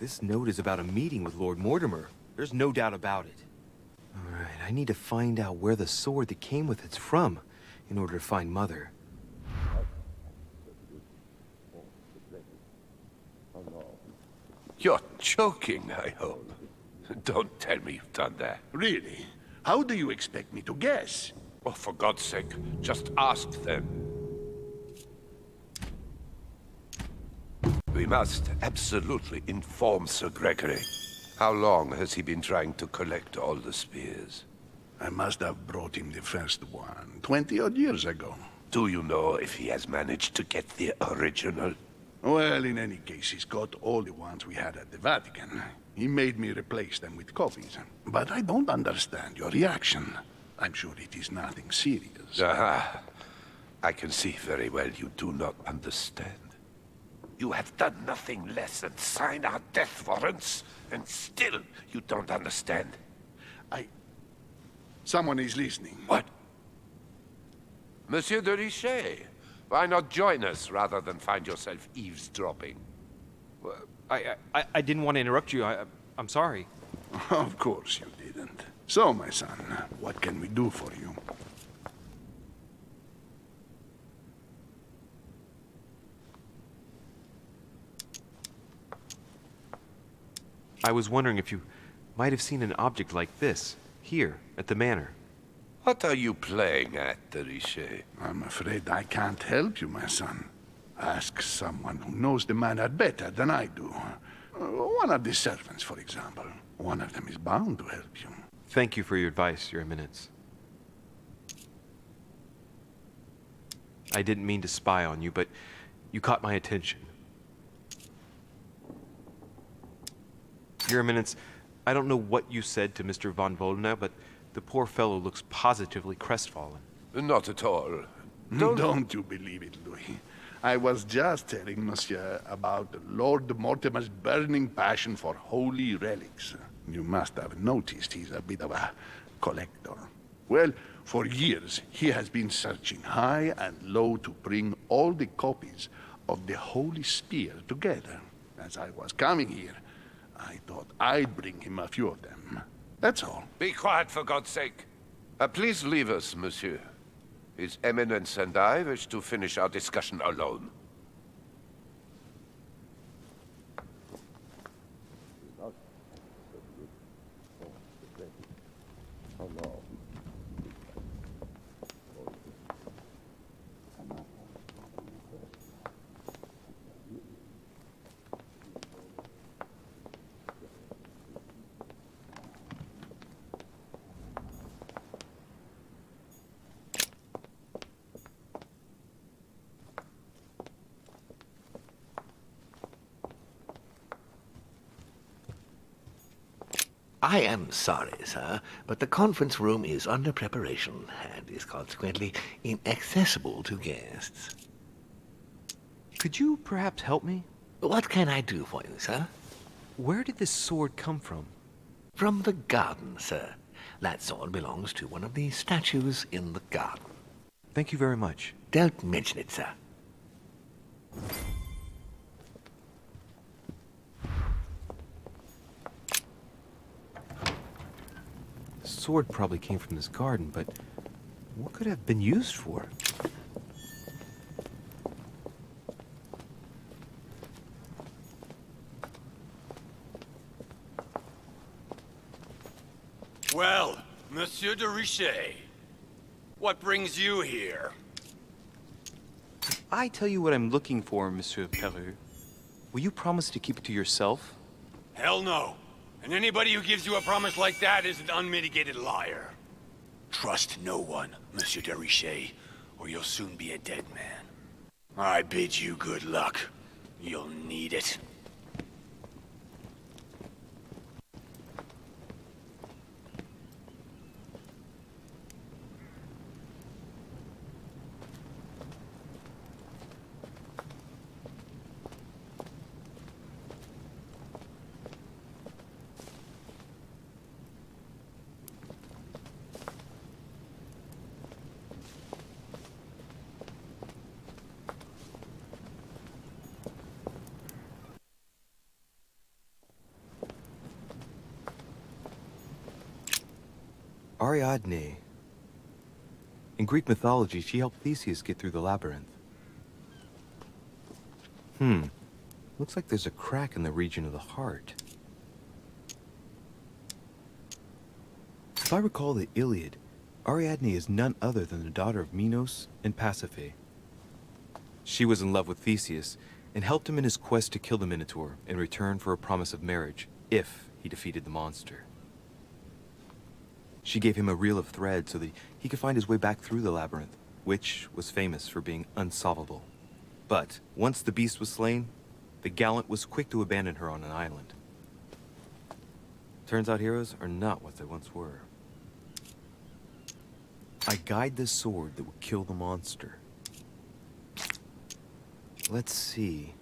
This note is about a meeting with Lord Mortimer. There's no doubt about it. All right, I need to find out where the sword that came with it's from in order to find Mother. You're joking, I hope. Don't tell me you've done that. Really? How do you expect me to guess? Oh, for God's sake, just ask them. We must absolutely inform Sir Gregory. How long has he been trying to collect all the spears? I must have brought him the first one 20-odd years ago. Do you know if he has managed to get the original? Well, in any case, he's got all the ones we had at the Vatican. He made me replace them with copies. But I don't understand your reaction. I'm sure it is nothing serious. Aha. I can see very well you do not understand. You have done nothing less than sign our death warrants, and still you don't understand. Someone is listening. What? Monsieur de Richet, why not join us rather than find yourself eavesdropping? I didn't want to interrupt you. I'm sorry. Of course you didn't. So, my son, what can we do for you? I was wondering if you might have seen an object like this, here, at the manor. What are you playing at, de Richet? I'm afraid I can't help you, my son. Ask someone who knows the manor better than I do. One of the servants, for example. One of them is bound to help you. Thank you for your advice, Your Eminence. I didn't mean to spy on you, but you caught my attention. Your Eminence, I don't know what you said to Mr. von Volna, but the poor fellow looks positively crestfallen. Not at all. Don't you believe it, Louis. I was just telling Monsieur about Lord Mortimer's burning passion for holy relics. You must have noticed he's a bit of a collector. Well, for years he has been searching high and low to bring all the copies of the Holy Spear together. As I was coming here, I thought I'd bring him a few of them. That's all. Be quiet, for God's sake. Please leave us, monsieur. His Eminence and I wish to finish our discussion alone. I am sorry, sir, but the conference room is under preparation and is consequently inaccessible to guests. Could you perhaps help me? What can I do for you, sir? Where did this sword come from? From the garden, sir. That sword belongs to one of the statues in the garden. Thank you very much. Don't mention it, sir. The sword probably came from this garden, but what could it have been used for? Well, Monsieur de Richet, what brings you here? I tell you what I'm looking for, Monsieur Peru. Will you promise to keep it to yourself? Hell no. And anybody who gives you a promise like that is an unmitigated liar. Trust no one, Monsieur de Richet, or you'll soon be a dead man. I bid you good luck. You'll need it. Ariadne. In Greek mythology, she helped Theseus get through the labyrinth. Looks like there's a crack in the region of the heart. If I recall the Iliad, Ariadne is none other than the daughter of Minos and Pasiphae. She was in love with Theseus and helped him in his quest to kill the Minotaur in return for a promise of marriage if he defeated the monster. She gave him a reel of thread so that he could find his way back through the labyrinth, which was famous for being unsolvable. But once the beast was slain, the gallant was quick to abandon her on an island. Turns out heroes are not what they once were. I guide the sword that will kill the monster. Let's see.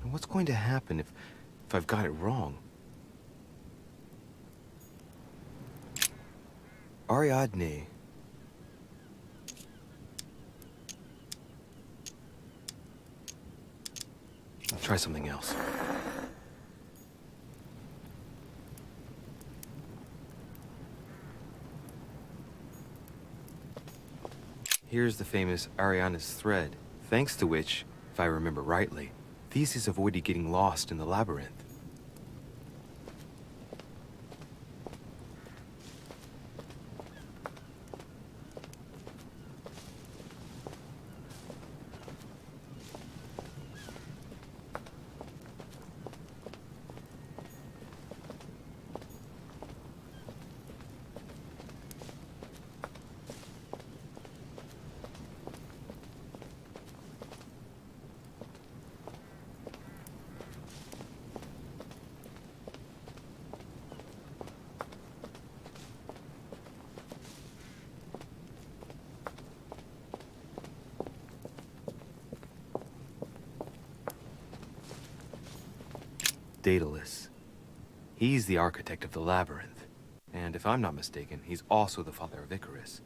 And what's going to happen if I've got it wrong? Ariadne. I'll try something else. Here's the famous Ariadne's thread, thanks to which, if I remember rightly, Theseus avoided getting lost in the labyrinth. Daedalus. He's the architect of the labyrinth. And if I'm not mistaken, he's also the father of Icarus.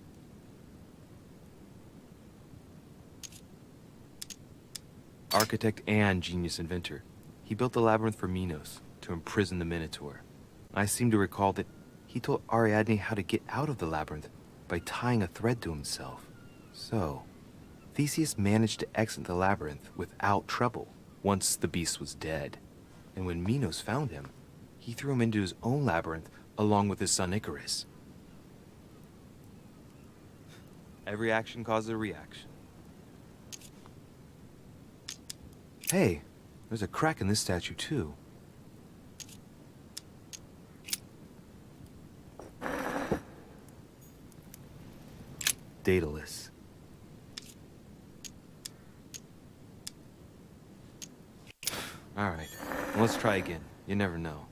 Architect and genius inventor, he built the labyrinth for Minos to imprison the Minotaur. I seem to recall that he told Ariadne how to get out of the labyrinth by tying a thread to himself. So, Theseus managed to exit the labyrinth without trouble once the beast was dead. And when Minos found him, he threw him into his own labyrinth along with his son Icarus. Every action causes a reaction. Hey, there's a crack in this statue too. Daedalus. All right, let's try again. You never know.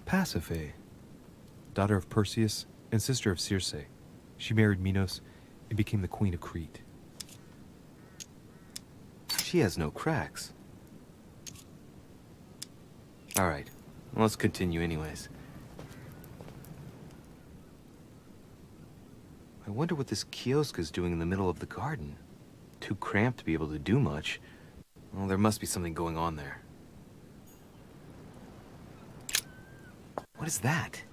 Pasiphae, daughter of Perseus and sister of Circe. She married Minos and became the queen of Crete. She has no cracks. All right, let's continue anyways. I wonder what this kiosk is doing in the middle of the garden. Too cramped to be able to do much. Well, there must be something going on there. What is that?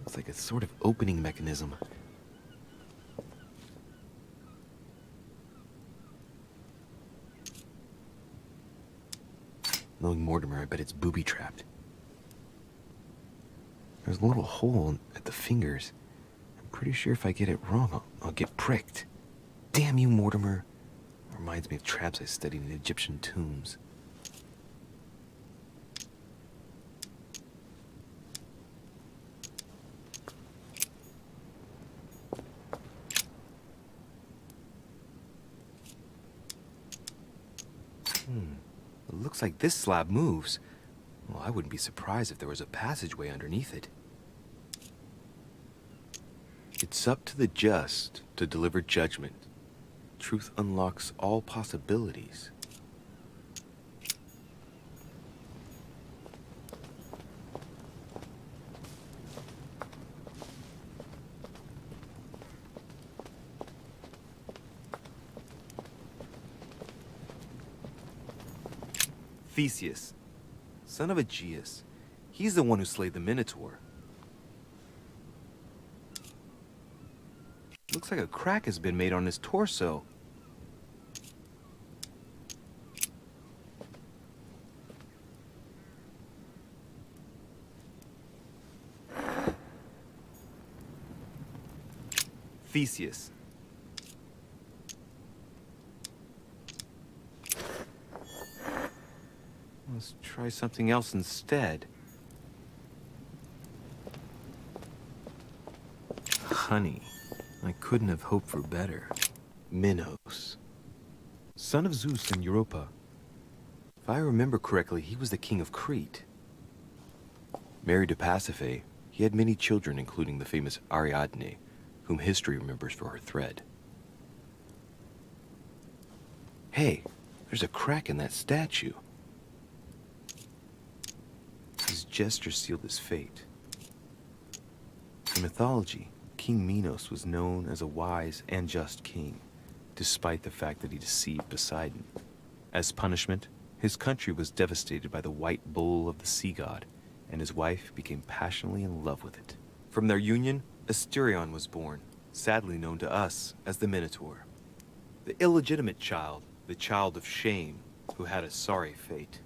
Looks like a sort of opening mechanism. Knowing Mortimer, I bet it's booby-trapped. There's a little hole at the fingers. I'm pretty sure if I get it wrong, I'll get pricked. Damn you, Mortimer. Reminds me of traps I studied in Egyptian tombs. looks like this slab moves. Well, I wouldn't be surprised if there was a passageway underneath it. It's up to the just to deliver judgment. Truth unlocks all possibilities. Theseus, son of Aegeus. He's the one who slayed the Minotaur. Looks like a crack has been made on his torso. Theseus. Let's try something else instead. Honey. I couldn't have hoped for better. Minos. Son of Zeus and Europa. If I remember correctly, he was the king of Crete. Married to Pasiphae, he had many children, including the famous Ariadne, whom history remembers for her thread. Hey, there's a crack in that statue. His gesture sealed his fate. In mythology, King Minos was known as a wise and just king, despite the fact that he deceived Poseidon. As punishment, his country was devastated by the white bull of the sea god, and his wife became passionately in love with it. From their union, Asterion was born, sadly known to us as the Minotaur. The illegitimate child, the child of shame, who had a sorry fate.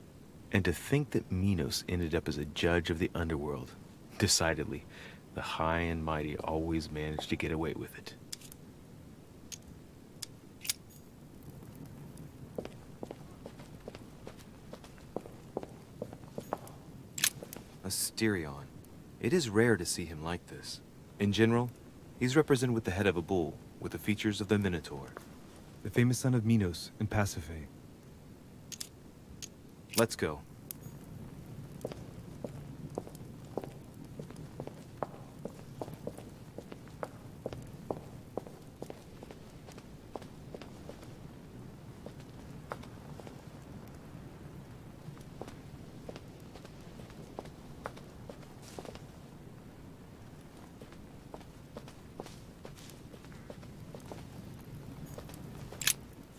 And to think that Minos ended up as a judge of the underworld, decidedly, the high and mighty always managed to get away with it. Asterion. It is rare to see him like this. In general, he's represented with the head of a bull, with the features of the Minotaur. The famous son of Minos and Pasiphae. Let's go.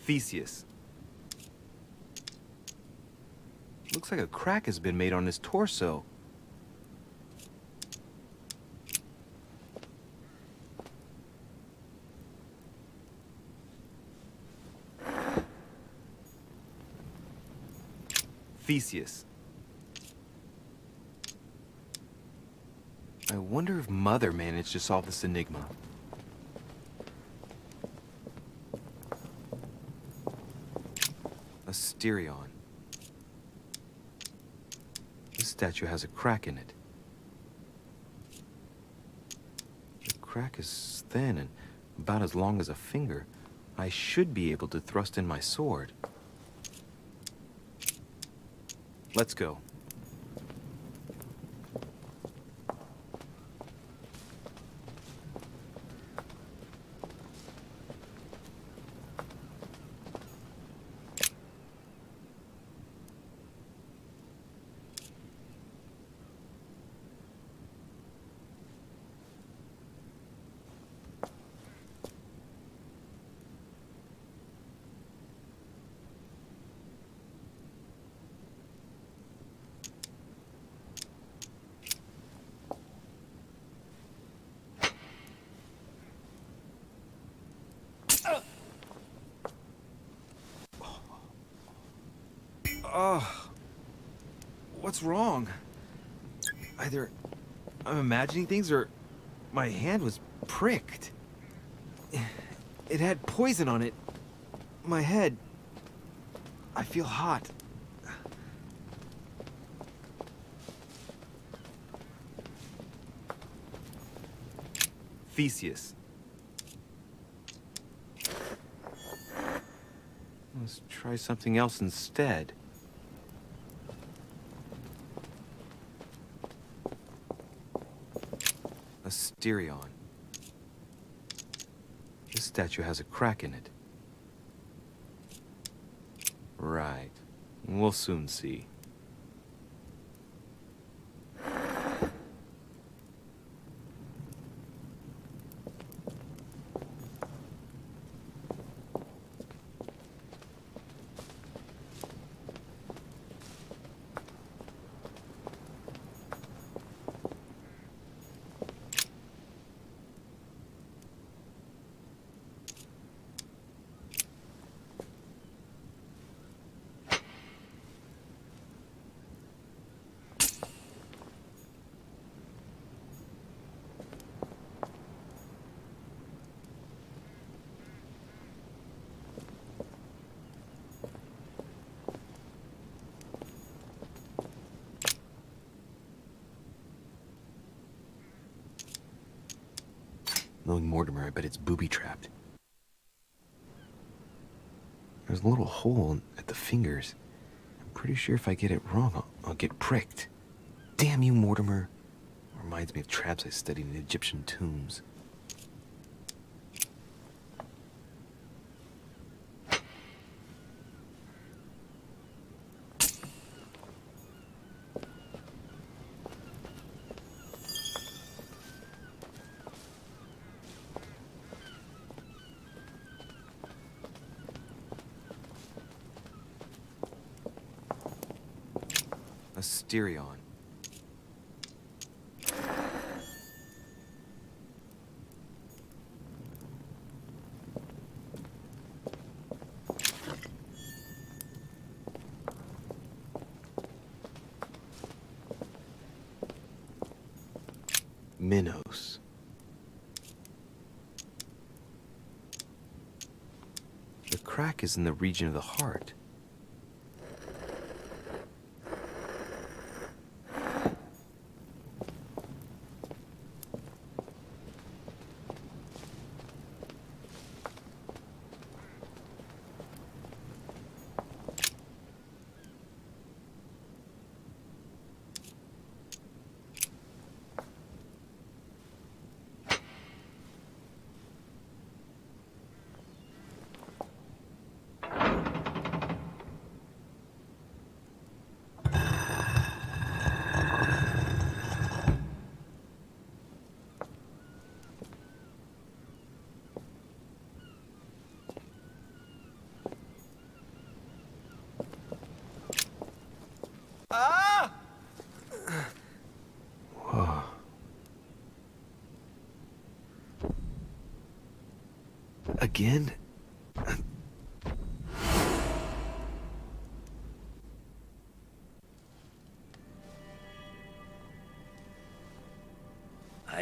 Theseus. Looks like a crack has been made on his torso. Theseus. I wonder if Mother managed to solve this enigma. Asterion. This statue has a crack in it. The crack is thin and about as long as a finger. I should be able to thrust in my sword. Let's go. What's wrong? Either I'm imagining things or my hand was pricked. It had poison on it. My head. I feel hot. Theseus. Let's try something else instead. Asterion. This statue has a crack in it. Right. We'll soon see. Knowing Mortimer, I bet it's booby-trapped. There's a little hole at the fingers. I'm pretty sure if I get it wrong, I'll get pricked. Damn you, Mortimer. Reminds me of traps I studied in Egyptian tombs. Asterion. Minos. The crack is in the region of the heart. Whoa. Again?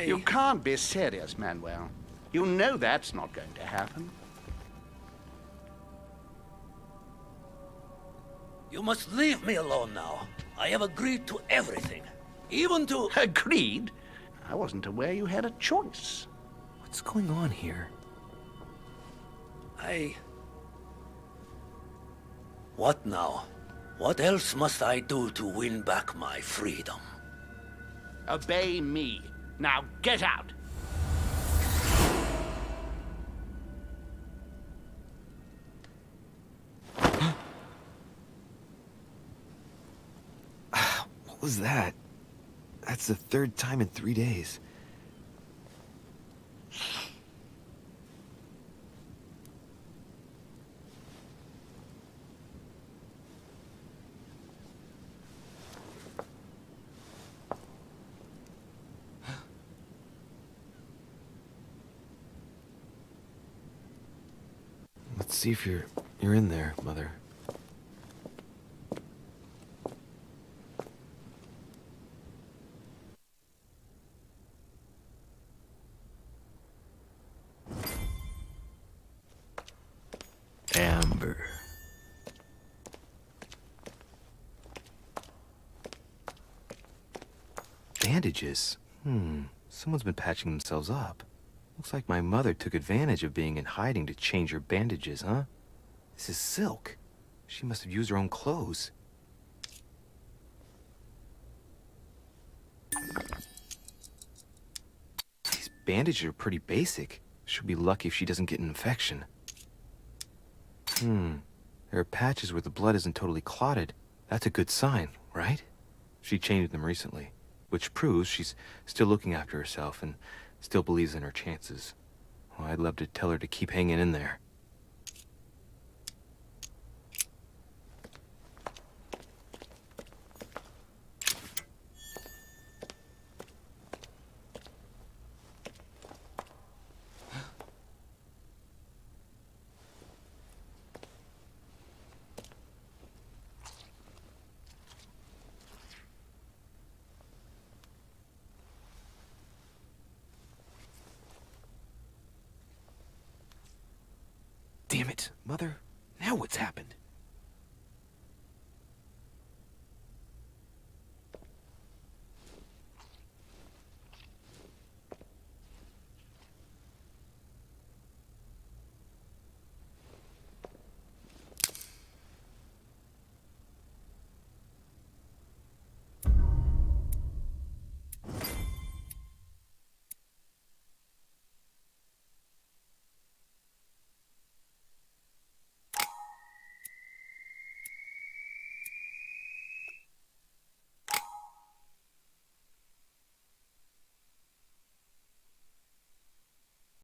You can't be serious, Manuel. You know that's not going to happen. You must leave me alone now. I have agreed to everything. Even to... Agreed? I wasn't aware you had a choice. What's going on here? What now? What else must I do to win back my freedom? Obey me. Now get out! What was that? That's the third time in 3 days. Let's see if you're in there, Mother. Amber. Bandages? Someone's been patching themselves up. Looks like my mother took advantage of being in hiding to change her bandages, huh? This is silk. She must have used her own clothes. These bandages are pretty basic. She'll be lucky if she doesn't get an infection. There are patches where the blood isn't totally clotted. That's a good sign, right? She changed them recently, which proves she's still looking after herself and still believes in her chances. Well, I'd love to tell her to keep hanging in there. Damn it, Mother. Now what's happened?